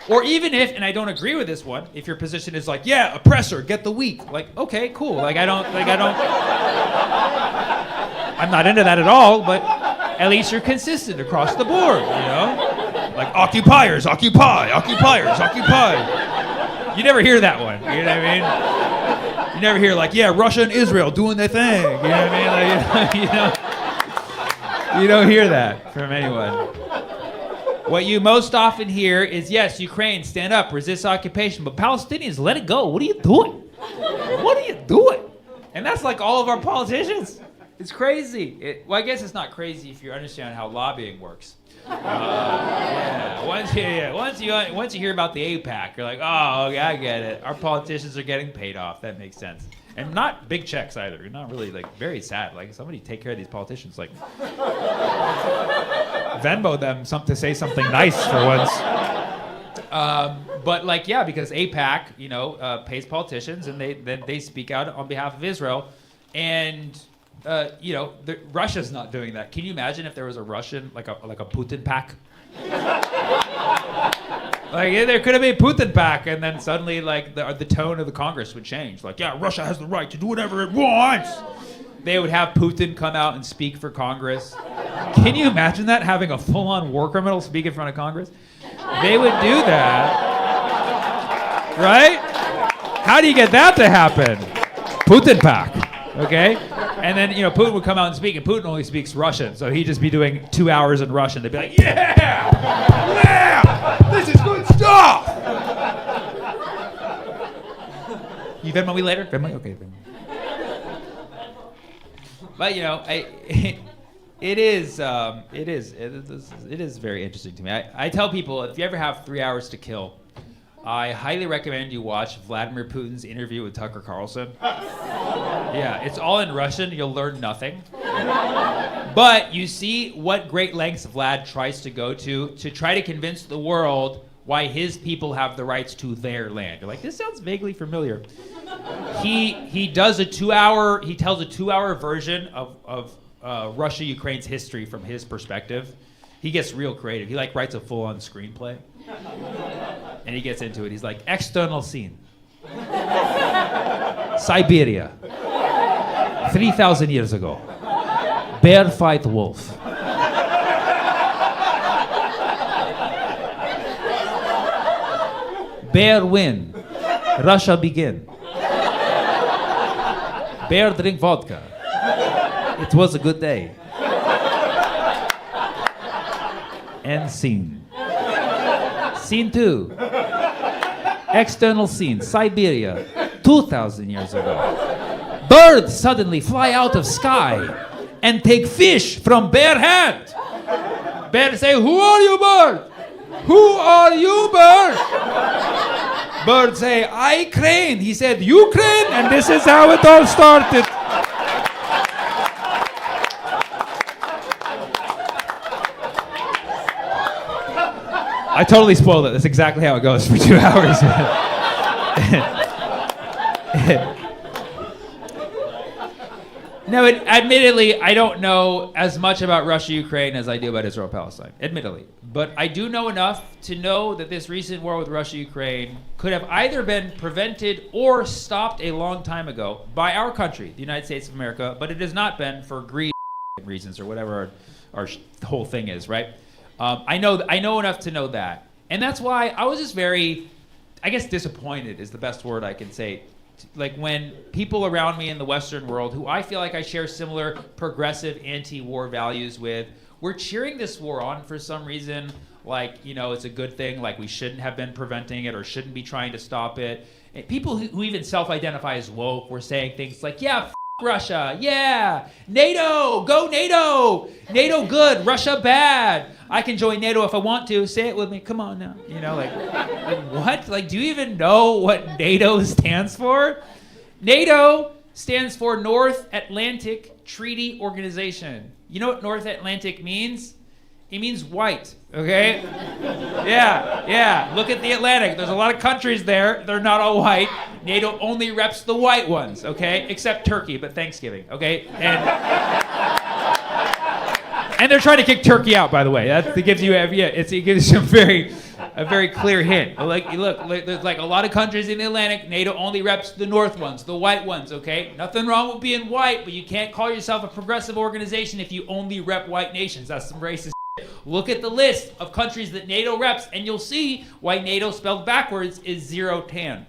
Or even if, and I don't agree with this one, if your position is like, yeah, oppressor, get the weak. Like, okay, cool. I'm not into that at all, but at least you're consistent across the board, you know? Like, occupiers, occupy. You never hear that one, you know what I mean? You never hear like, yeah, Russia and Israel doing their thing, you know what I mean? Like, you don't hear that from anyone. What you most often hear is, yes, Ukraine, stand up, resist occupation, but Palestinians, let it go. What are you doing? What are you doing? And that's like all of our politicians. It's crazy. Well, I guess it's not crazy if you understand how lobbying works. Once you hear about the APAC, you're like, oh, okay, I get it. Our politicians are getting paid off. That makes sense. And not big checks either. You're not really, like, very sad. Like, somebody take care of these politicians. Like, Venmo them to say something nice for once. But, like, yeah, because APAC, you know, pays politicians, and they speak out on behalf of Israel. And, you know, Russia's not doing that. Can you imagine if there was a Russian, like a Putin pack? Like, yeah, there could have been Putin back, and then suddenly, like, the tone of the Congress would change. Like, yeah, Russia has the right to do whatever it wants. They would have Putin come out and speak for Congress. Can you imagine that, having a full-on war criminal speak in front of Congress? They would do that, right? How do you get that to happen? Putin pack, okay? And then, you know, Putin would come out and speak, and Putin only speaks Russian, so he'd just be doing 2 hours in Russian. They'd be like, yeah, this is good stuff. You Venmo me later? Venmo? Okay, Venmo. But, you know, it is very interesting to me. I tell people, if you ever have 3 hours to kill, I highly recommend you watch Vladimir Putin's interview with Tucker Carlson. Yeah, it's all in Russian. You'll learn nothing. But you see what great lengths Vlad tries to go to try to convince the world why his people have the rights to their land. You're like, this sounds vaguely familiar. He tells a 2-hour version of Russia-Ukraine's history from his perspective. He gets real creative. He like writes a full-on screenplay. And he gets into it. He's like, external scene. Siberia. 3,000 years ago. Bear fight wolf. Bear win. Russia begin. Bear drink vodka. It was a good day. End scene. Scene 2. External scene. Siberia. 2,000 years ago. Birds suddenly fly out of sky and take fish from bare hand. Bear say, who are you, bird? Who are you, bird? Bird say, I crane. He said, you crane? And this is how it all started. I totally spoiled it. That's exactly how it goes for 2 hours. No, admittedly, I don't know as much about Russia-Ukraine as I do about Israel-Palestine, admittedly. But I do know enough to know that this recent war with Russia-Ukraine could have either been prevented or stopped a long time ago by our country, the United States of America, but it has not been for greed reasons or whatever our whole thing is, right? I know enough to know that. And that's why I was just very, I guess disappointed is the best word I can say. Like when people around me in the Western world, who I feel like I share similar progressive anti-war values with, we're cheering this war on for some reason, like, you know, it's a good thing, like we shouldn't have been preventing it or shouldn't be trying to stop it. And people who even self-identify as woke were saying things like, yeah, f*** Russia, yeah, NATO, go NATO, NATO good, Russia bad. I can join NATO if I want to. Say it with me. Come on now. You know, like what? Like, do you even know what NATO stands for? NATO stands for North Atlantic Treaty Organization. You know what North Atlantic means? It means white, okay? Yeah. Look at the Atlantic. There's a lot of countries there. They're not all white. NATO only reps the white ones, okay? Except Turkey, but Thanksgiving, okay? And they're trying to kick Turkey out, by the way. That gives you, it gives you a very clear hint. Like, look, there's like a lot of countries in the Atlantic. NATO only reps the north ones, the white ones, okay? Nothing wrong with being white, but you can't call yourself a progressive organization if you only rep white nations. That's some racist shit. Look at the list of countries that NATO reps, and you'll see why NATO spelled backwards is zero tan.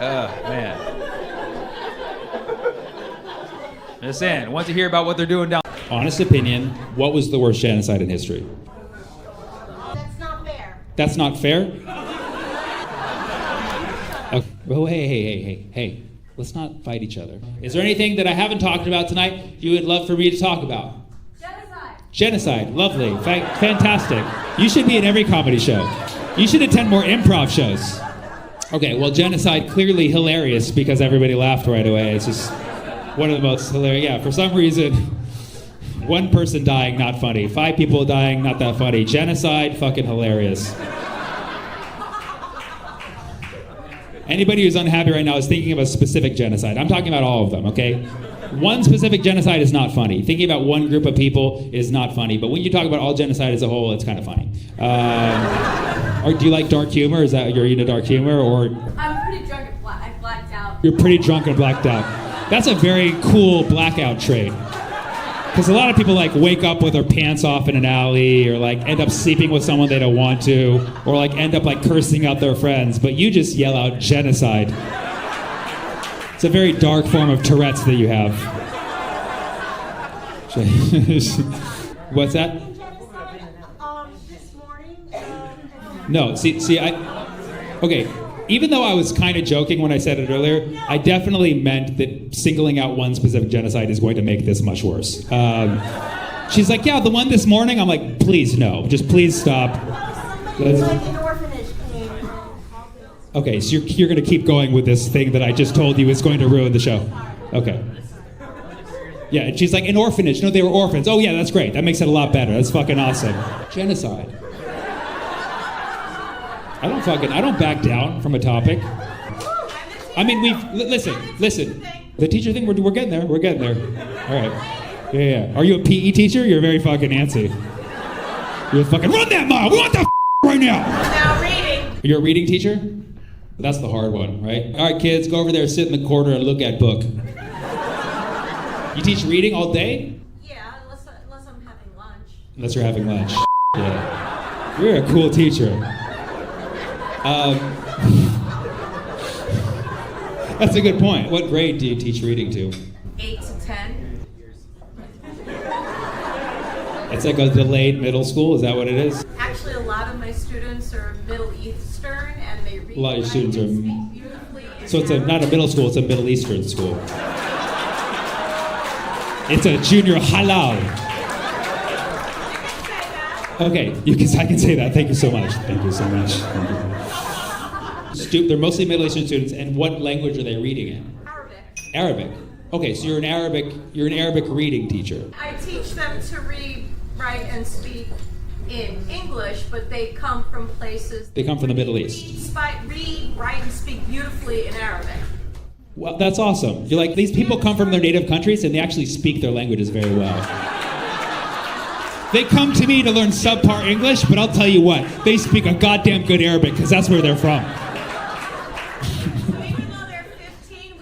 Oh, man. Listen, want to hear about what they're doing down. Honest opinion, what was the worst genocide in history? That's not fair. That's not fair? Okay. Oh, hey. Let's not fight each other. Is there anything that I haven't talked about tonight you would love for me to talk about? Genocide, lovely, fantastic. You should be in every comedy show. You should attend more improv shows. Okay, well, genocide, clearly hilarious because everybody laughed right away. It's just one of the most hilarious. Yeah, for some reason, one person dying, not funny. 5 people dying, not that funny. Genocide, fucking hilarious. Anybody who's unhappy right now is thinking of a specific genocide. I'm talking about all of them, okay? One specific genocide is not funny. Thinking about one group of people is not funny. But when you talk about all genocide as a whole, it's kind of funny. Or do you like dark humor? Is that you're into dark humor? Or I'm pretty drunk and I blacked out. You're pretty drunk and blacked out. That's a very cool blackout trait. Because a lot of people like wake up with their pants off in an alley, or like end up sleeping with someone they don't want to, or like end up like cursing out their friends. But you just yell out genocide. It's a very dark form of Tourette's that you have. What's that? This morning. No, okay, even though I was kind of joking when I said it earlier, I definitely meant that singling out one specific genocide is going to make this much worse. She's like, yeah, the one this morning. I'm like, please no, just please stop. Okay, so you're going to keep going with this thing that I just told you is going to ruin the show. Okay. Yeah, and she's like, an orphanage. No, they were orphans. Oh, yeah, that's great. That makes it a lot better. That's fucking awesome. Genocide. I don't back down from a topic. I mean, listen. The teacher thing, we're getting there. We're getting there. All right. Yeah. Are you a PE teacher? You're very fucking antsy. You're fucking, run that mile. We want that right now. Now reading. You're a reading teacher? That's the hard one, right? All right, kids, go over there, sit in the corner, and look at book. You teach reading all day? Yeah, unless I'm having lunch. Unless you're having lunch. Yeah. You're a cool teacher. That's a good point. What grade do you teach reading to? 8 to 10. It's like a delayed middle school, is that what it is? Actually, a lot of my students are Middle Eastern, and they read A lot of your write, students and are- speak beautifully. So it's not a middle school, it's a Middle Eastern school. It's a junior halal. Okay, I can say that. Thank you so much. Thank you so much. They're mostly Middle Eastern students, and what language are they reading in? Arabic. Arabic. Okay, so you're an Arabic reading teacher. I teach them to read, write, and speak in English, but they come from places. They come from the Middle East. Read, write, and speak beautifully in Arabic. Well, that's awesome. You're like, these people come from their native countries and they actually speak their languages very well. They come to me to learn subpar English, but I'll tell you what, they speak a goddamn good Arabic because that's where they're from. Even though they're 15,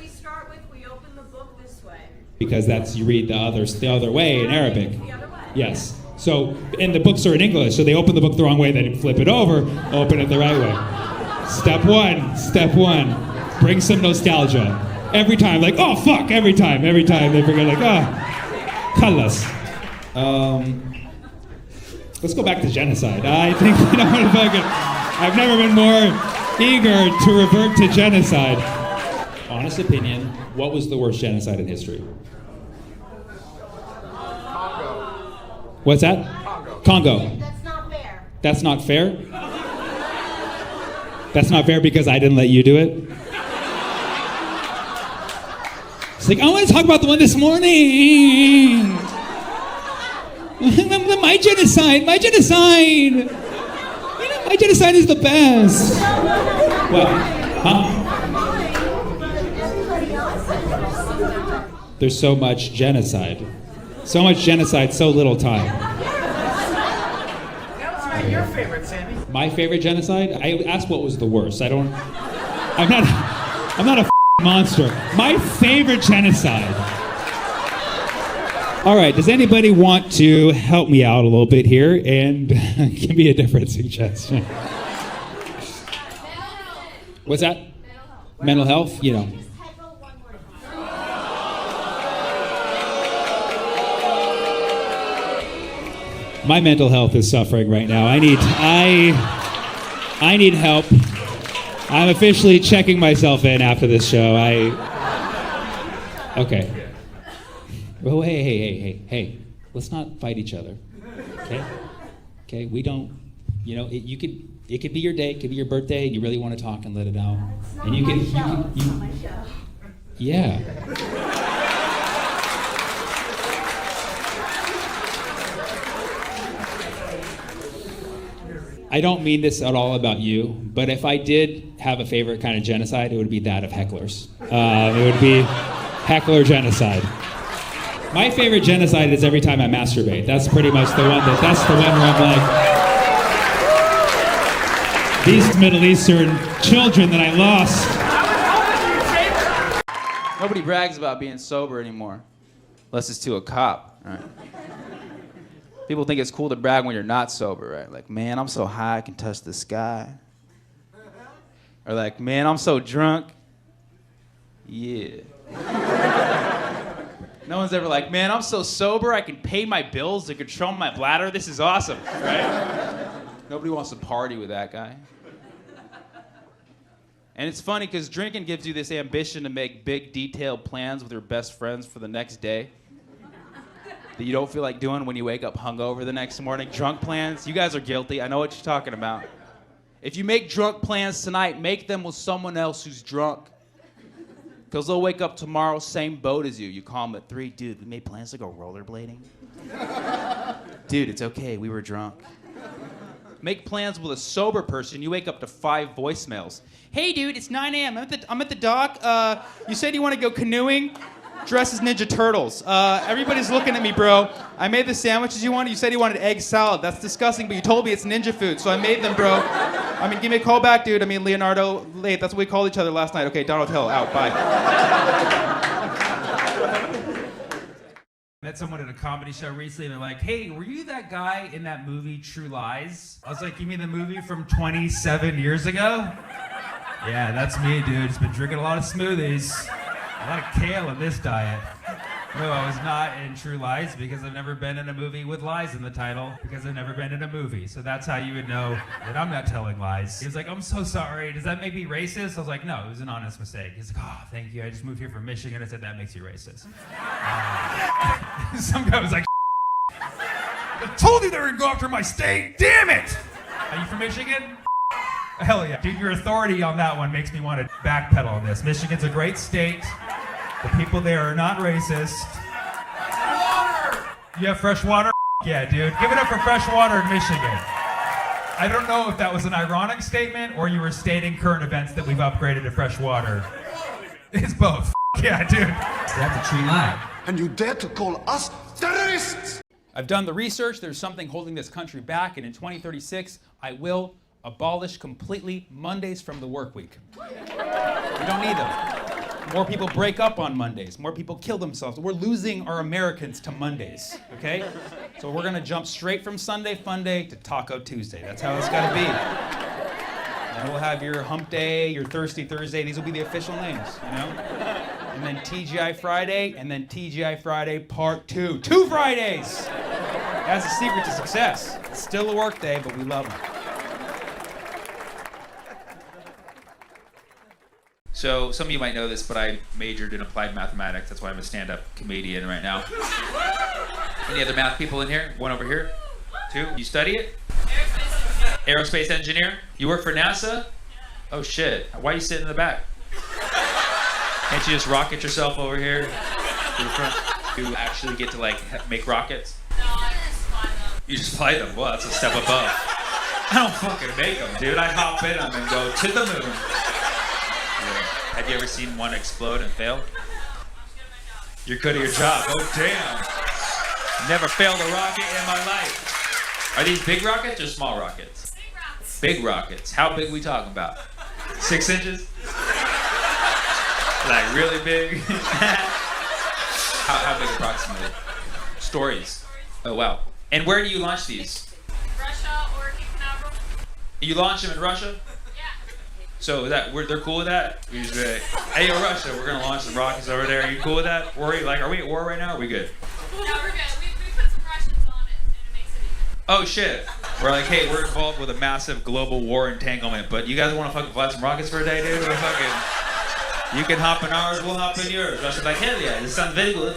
we open the book this way. Because you read the other way in Arabic. The other way. Yes. So, and the books are in English, so they open the book the wrong way, then flip it over, open it the right way. Step one, bring some nostalgia. Every time, like, oh fuck, every time they forget, like, khalas. Let's go back to genocide. I think we don't want to fucking, I've never been more eager to revert to genocide. Honest opinion, what was the worst genocide in history? What's that? Congo. That's not fair. That's not fair? That's not fair because I didn't let you do it? It's like, I want to talk about the one this morning. My genocide. My genocide is the best. What? Huh? There's so much genocide. So much genocide, so little time. That was your favorite, Sammy. My favorite genocide? I asked what was the worst. I'm not a monster. My favorite genocide. All right, does anybody want to help me out a little bit here and give me a different suggestion? What's that? Mental health? You know. My mental health is suffering right now. I need help. I'm officially checking myself in after this show. Okay. Well, hey. Let's not fight each other. Okay. We don't. It could be your day. It could be your birthday, and you really want to talk and let it out. And you can. Yeah. I don't mean this at all about you, but if I did have a favorite kind of genocide, it would be that of hecklers. It would be heckler genocide. My favorite genocide is every time I masturbate. That's pretty much the one that's the one where I'm like, these Middle Eastern children that I lost. Nobody brags about being sober anymore, unless it's to a cop. Right? People think it's cool to brag when you're not sober, right? Like, man, I'm so high I can touch the sky. Or like, man, I'm so drunk. Yeah. No one's ever like, man, I'm so sober I can pay my bills and control my bladder. This is awesome, right? Nobody wants to party with that guy. And it's funny because drinking gives you this ambition to make big, detailed plans with your best friends for the next day that you don't feel like doing when you wake up hungover the next morning. Drunk plans, you guys are guilty. I know what you're talking about. If you make drunk plans tonight, make them with someone else who's drunk. Because they'll wake up tomorrow, same boat as you. You call them at 3, dude, we made plans to go rollerblading. Dude, it's okay, we were drunk. Make plans with a sober person, you wake up to 5 voicemails. Hey dude, it's 9 a.m. I'm at the dock. You said you want to go canoeing? Dressed as Ninja Turtles. Everybody's looking at me, bro. I made the sandwiches you wanted. You said you wanted egg salad. That's disgusting, but you told me it's ninja food, so I made them, bro. I mean, give me a call back, dude. I mean, Leonardo, late. That's what we called each other last night. Okay, Donald Hill, out. Bye. Met someone at a comedy show recently, and they're like, hey, were you that guy in that movie True Lies? I was like, you mean the movie from 27 years ago? Yeah, that's me, dude. Just been drinking a lot of smoothies. A lot of kale in this diet. No, I was not in True Lies because I've never been in a movie with lies in the title because I've never been in a movie. So that's how you would know that I'm not telling lies. He was like, I'm so sorry. Does that make me racist? I was like, no, it was an honest mistake. He's like, oh, thank you. I just moved here from Michigan. I said, that makes you racist. Some guy was like, I told you they were going to go after my state. Damn it. Are you from Michigan? Hell yeah. Dude, your authority on that one makes me want to backpedal on this. Michigan's a great state. The people there are not racist. Water! You have fresh water? Yeah, dude. Give it up for fresh water in Michigan. I don't know if that was an ironic statement or you were stating current events that we've upgraded to fresh water. It's both. Yeah, dude. That's a tree lie. And you dare to call us terrorists? I've done the research. There's something holding this country back, and in 2036, I will abolish completely Mondays from the work week. We don't need them. More people break up on Mondays. More people kill themselves. We're losing our Americans to Mondays, okay? So we're gonna jump straight from Sunday Fun Day to Taco Tuesday. That's how it's gotta be. And we'll have your Hump Day, your Thirsty Thursday. These will be the official names, you know? And then TGI Friday, and then TGI Friday Part 2. 2 Fridays! That's the secret to success. It's still a work day, but we love them. So some of you might know this, but I majored in applied mathematics. That's why I'm a stand-up comedian right now. Any other math people in here? One over here? 2? You study it? Aerospace engineer? You work for NASA? Oh shit. Why are you sitting in the back? Can't you just rocket yourself over here to the front? You actually get to like make rockets? No, I just fly them. You just fly them? Well, that's a step above. I don't fucking make them, dude. I hop in them and go to the moon. Have you ever seen one explode and fail? You're good at your job. Oh, damn. Never failed a rocket in my life. Are these big rockets or small rockets? Big rockets. Big rockets. How big we talking about? 6 inches? Like really big? how big approximately? Stories. Oh, wow. And where do you launch these? Russia or Cape Canaveral. You launch them in Russia? So is that they're cool with that? You just be like, hey, yo, Russia, we're gonna launch some rockets over there. Are you cool with that? Are we at war right now? Or are we good? No, we're good. We put some Russians on it, and it makes it even. Oh shit. We're like, hey, we're involved with a massive global war entanglement, but you guys want to fucking fly some rockets for a day, dude? We're fucking. You can hop in ours, we'll hop in yours. Russia's like, hell yeah, this sounds very good.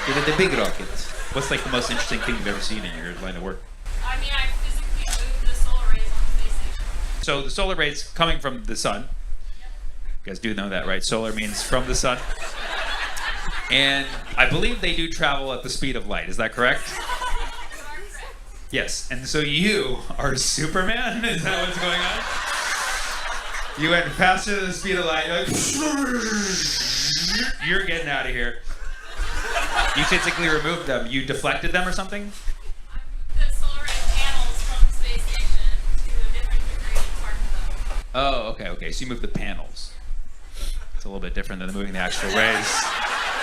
Get the big rockets. What's like the most interesting thing you've ever seen in your line of work? I mean, I physically moved the solar rays on the space station. So the solar rays coming from the sun. You guys do know that, right? Solar means from the sun. And I believe they do travel at the speed of light. Is that correct? Yes. And so you are Superman? Is that what's going on? You went faster than the speed of light. You're getting out of here. You physically removed them. You deflected them or something? I moved the solar ray panels from the space station to a different degree and parked them. Oh, okay. So you moved the panels. It's a little bit different than moving the actual rays.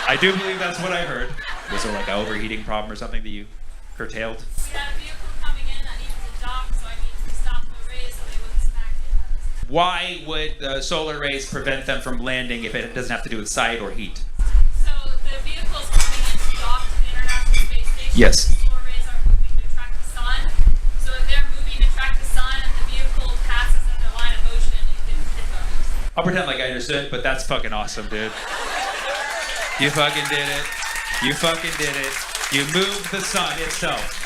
I do believe that's what I heard. Was there like an overheating problem or something that you curtailed? We had a vehicle coming in that needed to dock, so I needed to stop the rays so they wouldn't smack it. Why would solar rays prevent them from landing if it doesn't have to do with sight or heat? So the vehicle's coming in to dock to the International Space Station. Yes. The solar rays are moving to track the sun. So if they're moving to track the sun and the vehicle passes in their line of motion, it can hit them. I'll pretend like I understood, but that's fucking awesome, dude. You fucking did it. You fucking did it. You moved the sun itself.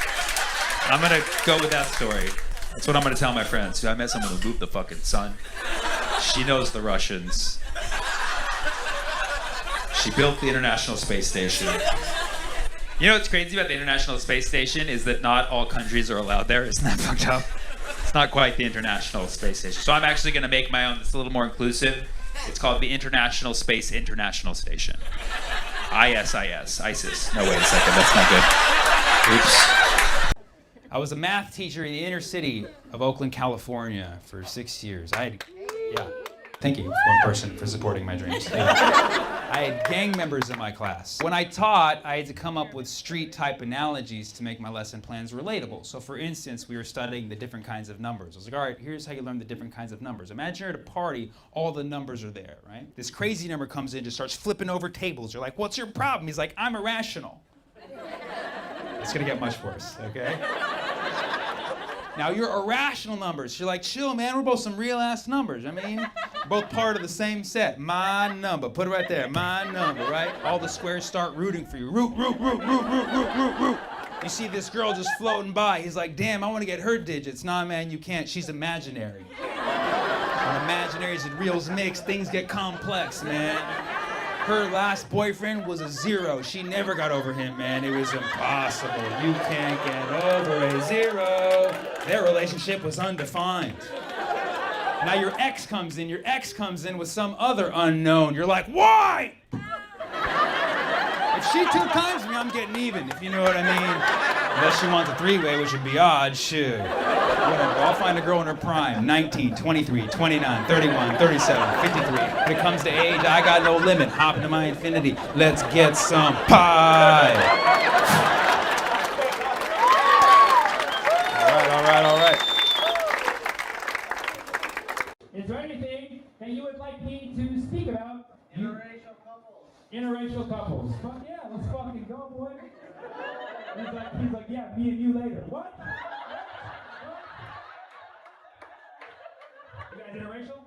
I'm gonna go with that story. That's what I'm gonna tell my friends. I met someone who moved the fucking sun. She knows the Russians. She built the International Space Station. You know what's crazy about the International Space Station is that not all countries are allowed there. Isn't that fucked up? It's not quite the International Space Station. So I'm actually gonna make my own that's a little more inclusive. It's called the International Space International Station. ISIS. No, wait a second, that's not good. Oops. I was a math teacher in the inner city of Oakland, California for 6 years. Thank you, one person, for supporting my dreams. Yeah. I had gang members in my class. When I taught, I had to come up with street-type analogies to make my lesson plans relatable. So for instance, we were studying the different kinds of numbers. I was like, all right, here's how you learn the different kinds of numbers. Imagine you're at a party, all the numbers are there, right? This crazy number comes in, just starts flipping over tables. You're like, what's your problem? He's like, I'm irrational. It's gonna get much worse, okay? Now your irrational numbers, you're like, chill, man, we're both some real-ass numbers. I mean, we're both part of the same set. My number, put it right there, my number, right? All the squares start rooting for you. Root, root, root, root, root, root, root, root. You see this girl just floating by. He's like, damn, I want to get her digits. Nah, man, you can't. She's imaginary. When imaginaries and reals mix, things get complex, man. Her last boyfriend was a 0. She never got over him, man. It was impossible. You can't get over a 0. Their relationship was undefined. Now your ex comes in. Your ex comes in with some other unknown. You're like, why? If she 2 times me, I'm getting even, if you know what I mean. Unless she wants a 3-way, which would be odd, shoot. Whatever, I'll find a girl in her prime, 19, 23, 29, 31, 37, 53. When it comes to age, I got no limit. Hop into my infinity. Let's get some pie. All right. Is there anything that you would like me to speak about? Interracial couples. Fuck yeah, let's fucking go, boy. He's like, yeah, me and you later. What? You guys interracial?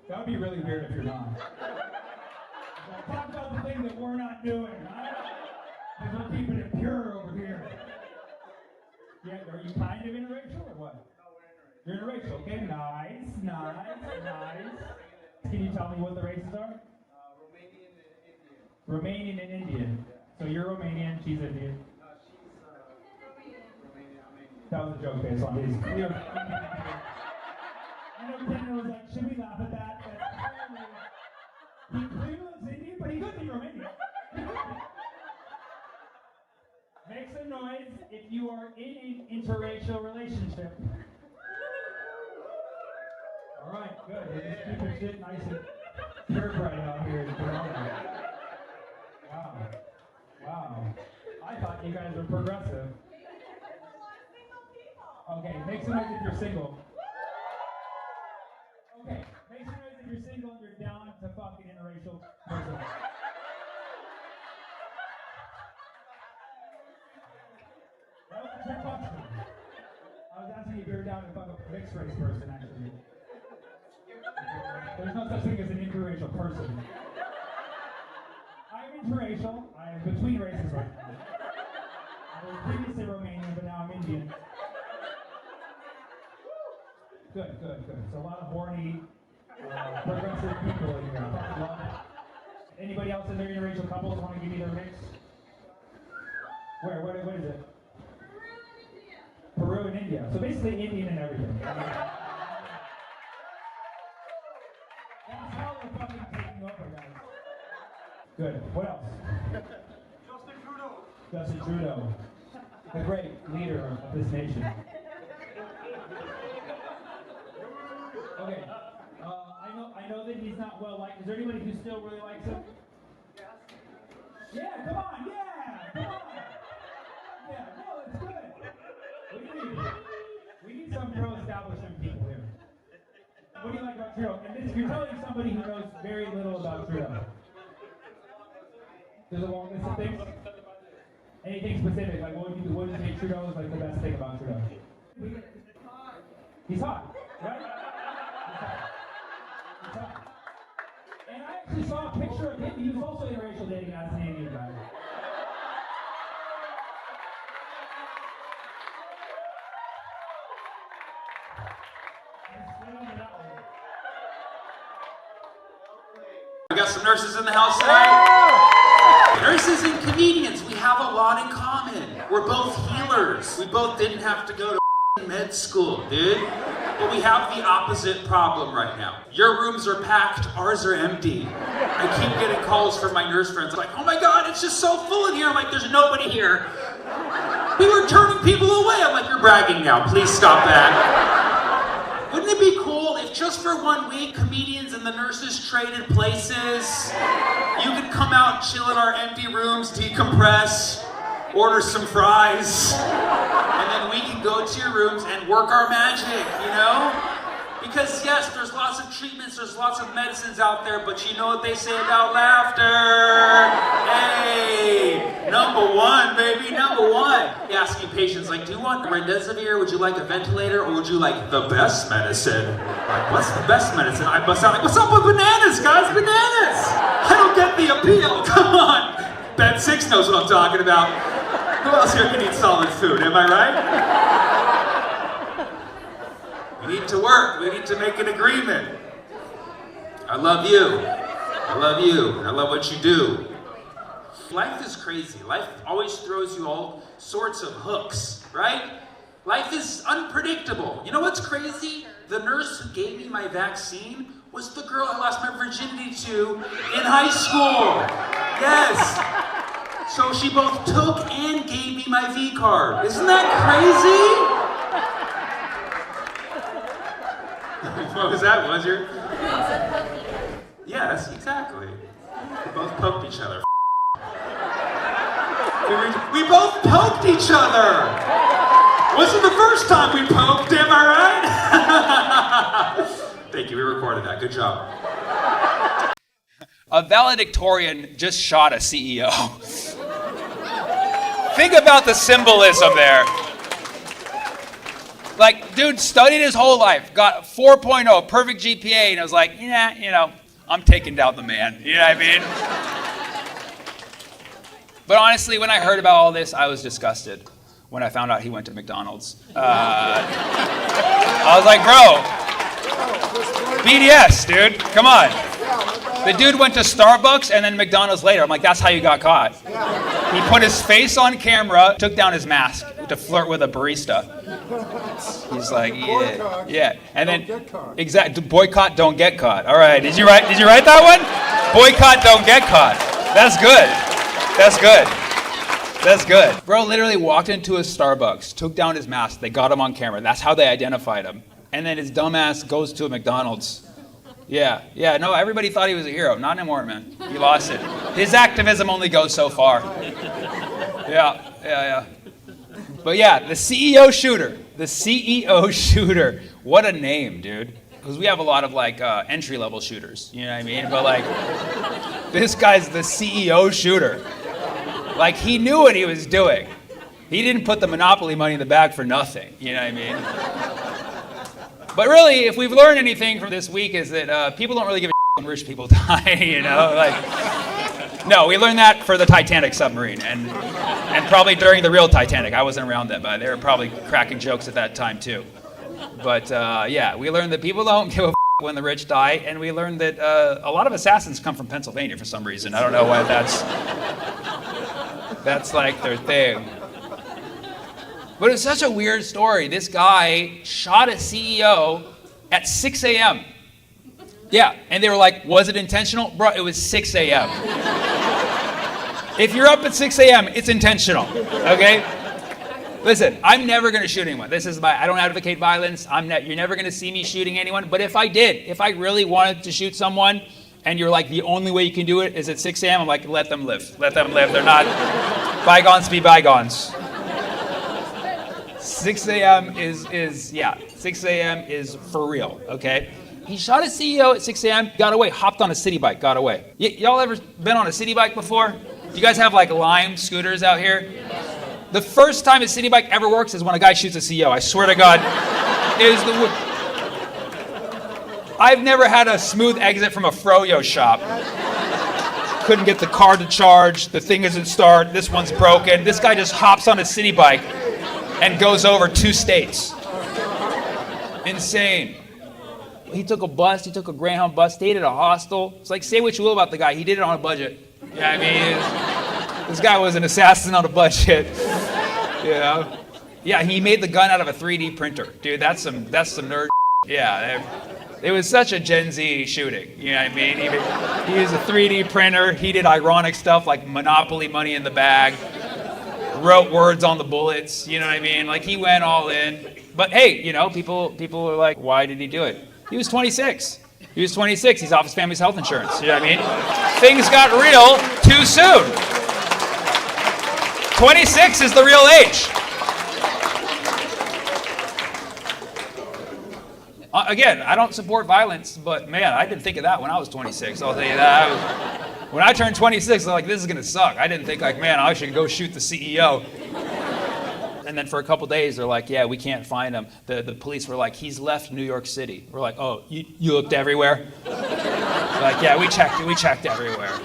That would be really weird if you're not. Like, talk about the thing that we're not doing, right? Because we're keeping it pure over here. Yeah, are you kind of interracial or what? No, we're interracial. You're interracial, okay? Nice. Can you tell me what the races are? Romanian and Indian. So you're Romanian, she's Indian. No, she's Romanian, I'm Indian. That was a joke based on his clear. I know Ken was like, should we laugh at that? He clearly looks Indian, but he could be Romanian. Make some noise if you are in an interracial relationship. All right, good. We're just keeping shit nice and purebred out here in Toronto. Wow. I thought you guys were progressive. Okay, make some noise if you're single. Okay, make some noise if you're single and you're down to fucking interracial person. That was a trick question. I was asking if you're down to fuck a mixed race person, actually. There's no such thing as an interracial person. I'm interracial. I am between races right now. I was previously Romanian, but now I'm Indian. Good. So a lot of horny, progressive people in here. Love it. Anybody else in their interracial couples want to give me their mix? Where? What is it? Peru and India. So basically Indian and everything. That's how we're fucking taking over, guys. Good. What else? Justin Trudeau. The great leader of this nation. Okay. I know that he's not well liked. Is there anybody who still really likes him? Yeah, come on. Yeah, no, it's good. We need some pro-establishment people here. What do you like about Trudeau? And this, you're telling somebody who knows very little about Trudeau. There's a long list of things. Anything specific? Like, what would you say Trudeau is like the best thing about Trudeau? He's hot, right? He's hot. And I actually saw a picture of him. He was also interracial dating as an Indian guy. We got some nurses in the house tonight. Nurses and comedians, we have a lot in common. We're both healers. We both didn't have to go to med school, dude. But we have the opposite problem right now. Your rooms are packed, ours are empty. I keep getting calls from my nurse friends like, oh my God, it's just so full in here. I'm like, there's nobody here. We were turning people away. I'm like, you're bragging now. Please stop that. Wouldn't it be cool if just for 1 week, comedians and the nurses traded places. You could come out, chill in our empty rooms, decompress, order some fries, and then we can go to your rooms and work our magic, you know? Because yes, there's lots of treatments, there's lots of medicines out there, but you know what they say about laughter? Hey, number one, baby, number one. Asking patients, like, do you want remdesivir? Would you like a ventilator? Or would you like the best medicine? Like, what's the best medicine? I bust out like, what's up with bananas, guys? Bananas! I don't get the appeal, come on. Ben 6 knows what I'm talking about. Who else here can eat solid food, am I right? We need to work. We need to make an agreement. I love you. I love you. I love what you do. Life is crazy. Life always throws you all sorts of hooks, right? Life is unpredictable. You know what's crazy? The nurse who gave me my vaccine was the girl I lost my virginity to in high school. Yes. So she both took and gave me my V card. Isn't that crazy? What was that? What was your? Yes, exactly. We both poked each other. We both poked each other. Wasn't the first time we poked, am I right? Thank you, we recorded that. Good job. A valedictorian just shot a CEO. Think about the symbolism there. Like, dude studied his whole life, got 4.0, perfect GPA, and I was like, yeah, you know, I'm taking down the man. You know what I mean? But honestly, when I heard about all this, I was disgusted when I found out he went to McDonald's. I was like, bro, BDS, dude, come on. The dude went to Starbucks and then McDonald's later. I'm like, that's how you got caught. He put his face on camera, took down his mask to flirt with a barista. He's like, yeah, yeah. And then, exactly, boycott, don't get caught. All right, did you write that one? Boycott, don't get caught. That's good. That's good. That's good. Bro literally walked into a Starbucks, took down his mask, they got him on camera. That's how they identified him. And then his dumbass goes to a McDonald's. Yeah, no, everybody thought he was a hero. Not anymore, man. He lost it. His activism only goes so far. Yeah. But yeah, the CEO shooter. The CEO shooter. What a name, dude. Because we have a lot of like entry-level shooters, you know what I mean? But like, this guy's the CEO shooter. Like, he knew what he was doing. He didn't put the Monopoly money in the bag for nothing, you know what I mean? But really, if we've learned anything from this week is that people don't really give a shit when rich people die, you know? Like, no, we learned that for the Titanic submarine and probably during the real Titanic. I wasn't around then, but they were probably cracking jokes at that time too. But yeah, we learned that people don't give a when the rich die, and we learned that a lot of assassins come from Pennsylvania for some reason. I don't know why that's like their thing. But it's such a weird story. This guy shot a CEO at 6 a.m. Yeah, and they were like, was it intentional? Bro, it was 6 a.m. If you're up at 6 a.m., it's intentional, okay? Listen, I'm never gonna shoot anyone. I don't advocate violence. You're never gonna see me shooting anyone. But if I really wanted to shoot someone, and you're like, the only way you can do it is at 6 a.m., I'm like, let them live. Let them live. They're not, bygones be bygones. 6 a.m. is 6 a.m. is for real, okay? He shot a CEO at 6 a.m., got away, hopped on a city bike, got away. Y'all ever been on a city bike before? You guys have like Lime scooters out here? The first time a city bike ever works is when a guy shoots a CEO. I swear to God, I've never had a smooth exit from a froyo shop. Couldn't get the car to charge, the thing isn't start, this one's broken. This guy just hops on a city bike and goes over 2 states. Insane. He took a bus, he took a Greyhound bus, stayed at a hostel. It's like, say what you will about the guy, he did it on a budget. Yeah, I mean, this guy was an assassin on a budget. You know? Yeah, he made the gun out of a 3D printer. Dude, that's some nerd. Yeah, it was such a Gen Z shooting. You know what I mean? He used a 3D printer. He did ironic stuff like Monopoly money in the bag. Wrote words on the bullets. You know what I mean? Like, he went all in. But hey, you know, people are like, why did he do it? He was 26. He was 26. He's off his family's health insurance. You know what I mean? Things got real too soon. 26 is the real age. Again, I don't support violence, but man, I didn't think of that when I was 26. I'll tell you that. When I turned 26, I was like, this is gonna suck. I didn't think like, man, I should go shoot the CEO. And then for a couple days, they're like, yeah, we can't find him. The police were like, he's left New York City. We're like, oh, you looked everywhere? Like, yeah, we checked everywhere.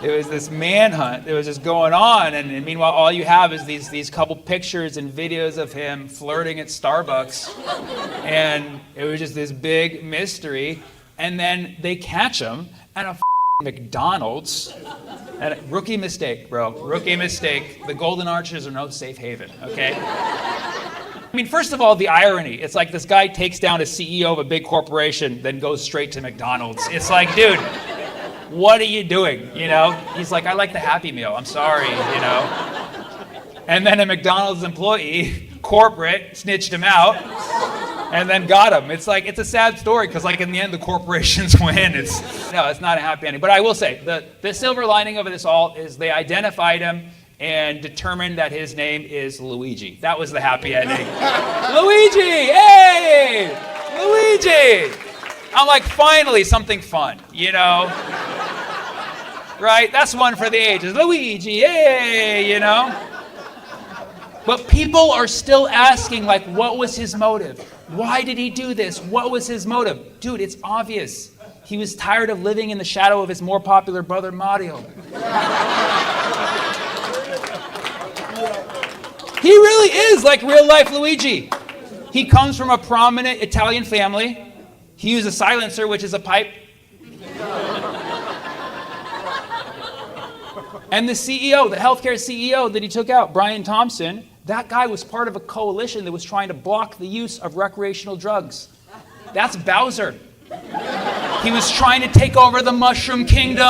It was this manhunt that was just going on, and meanwhile, all you have is these couple pictures and videos of him flirting at Starbucks, and it was just this big mystery. And then they catch him at a McDonald's. And rookie mistake, bro. Rookie mistake. The Golden Arches are no safe haven, okay? I mean, first of all, the irony. It's like this guy takes down a CEO of a big corporation, then goes straight to McDonald's. It's like, dude, what are you doing, you know? He's like, I like the Happy Meal. I'm sorry, you know? And then a McDonald's employee, corporate, snitched him out and then got him. It's like, it's a sad story because like in the end, the corporations win. It's not a happy ending. But I will say, the silver lining of this all is they identified him and determined that his name is Luigi. That was the happy ending. Luigi, hey, Luigi. I'm like, finally, something fun, you know? Right? That's one for the ages. Luigi, hey, you know? But people are still asking, like, what was his motive? Why did he do this? What was his motive? Dude, it's obvious. He was tired of living in the shadow of his more popular brother, Mario. He really is like real-life Luigi. He comes from a prominent Italian family. He used a silencer, which is a pipe. And the CEO, the healthcare CEO that he took out, Brian Thompson, that guy was part of a coalition that was trying to block the use of recreational drugs. That's Bowser. He was trying to take over the Mushroom Kingdom.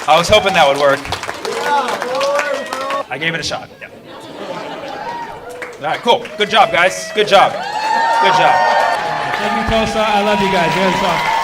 I was hoping that would work. I gave it a shot. Yeah. All right, cool. Good job, guys. Good job. Good job. Thank you, Kosa. I love you guys. You guys are fun.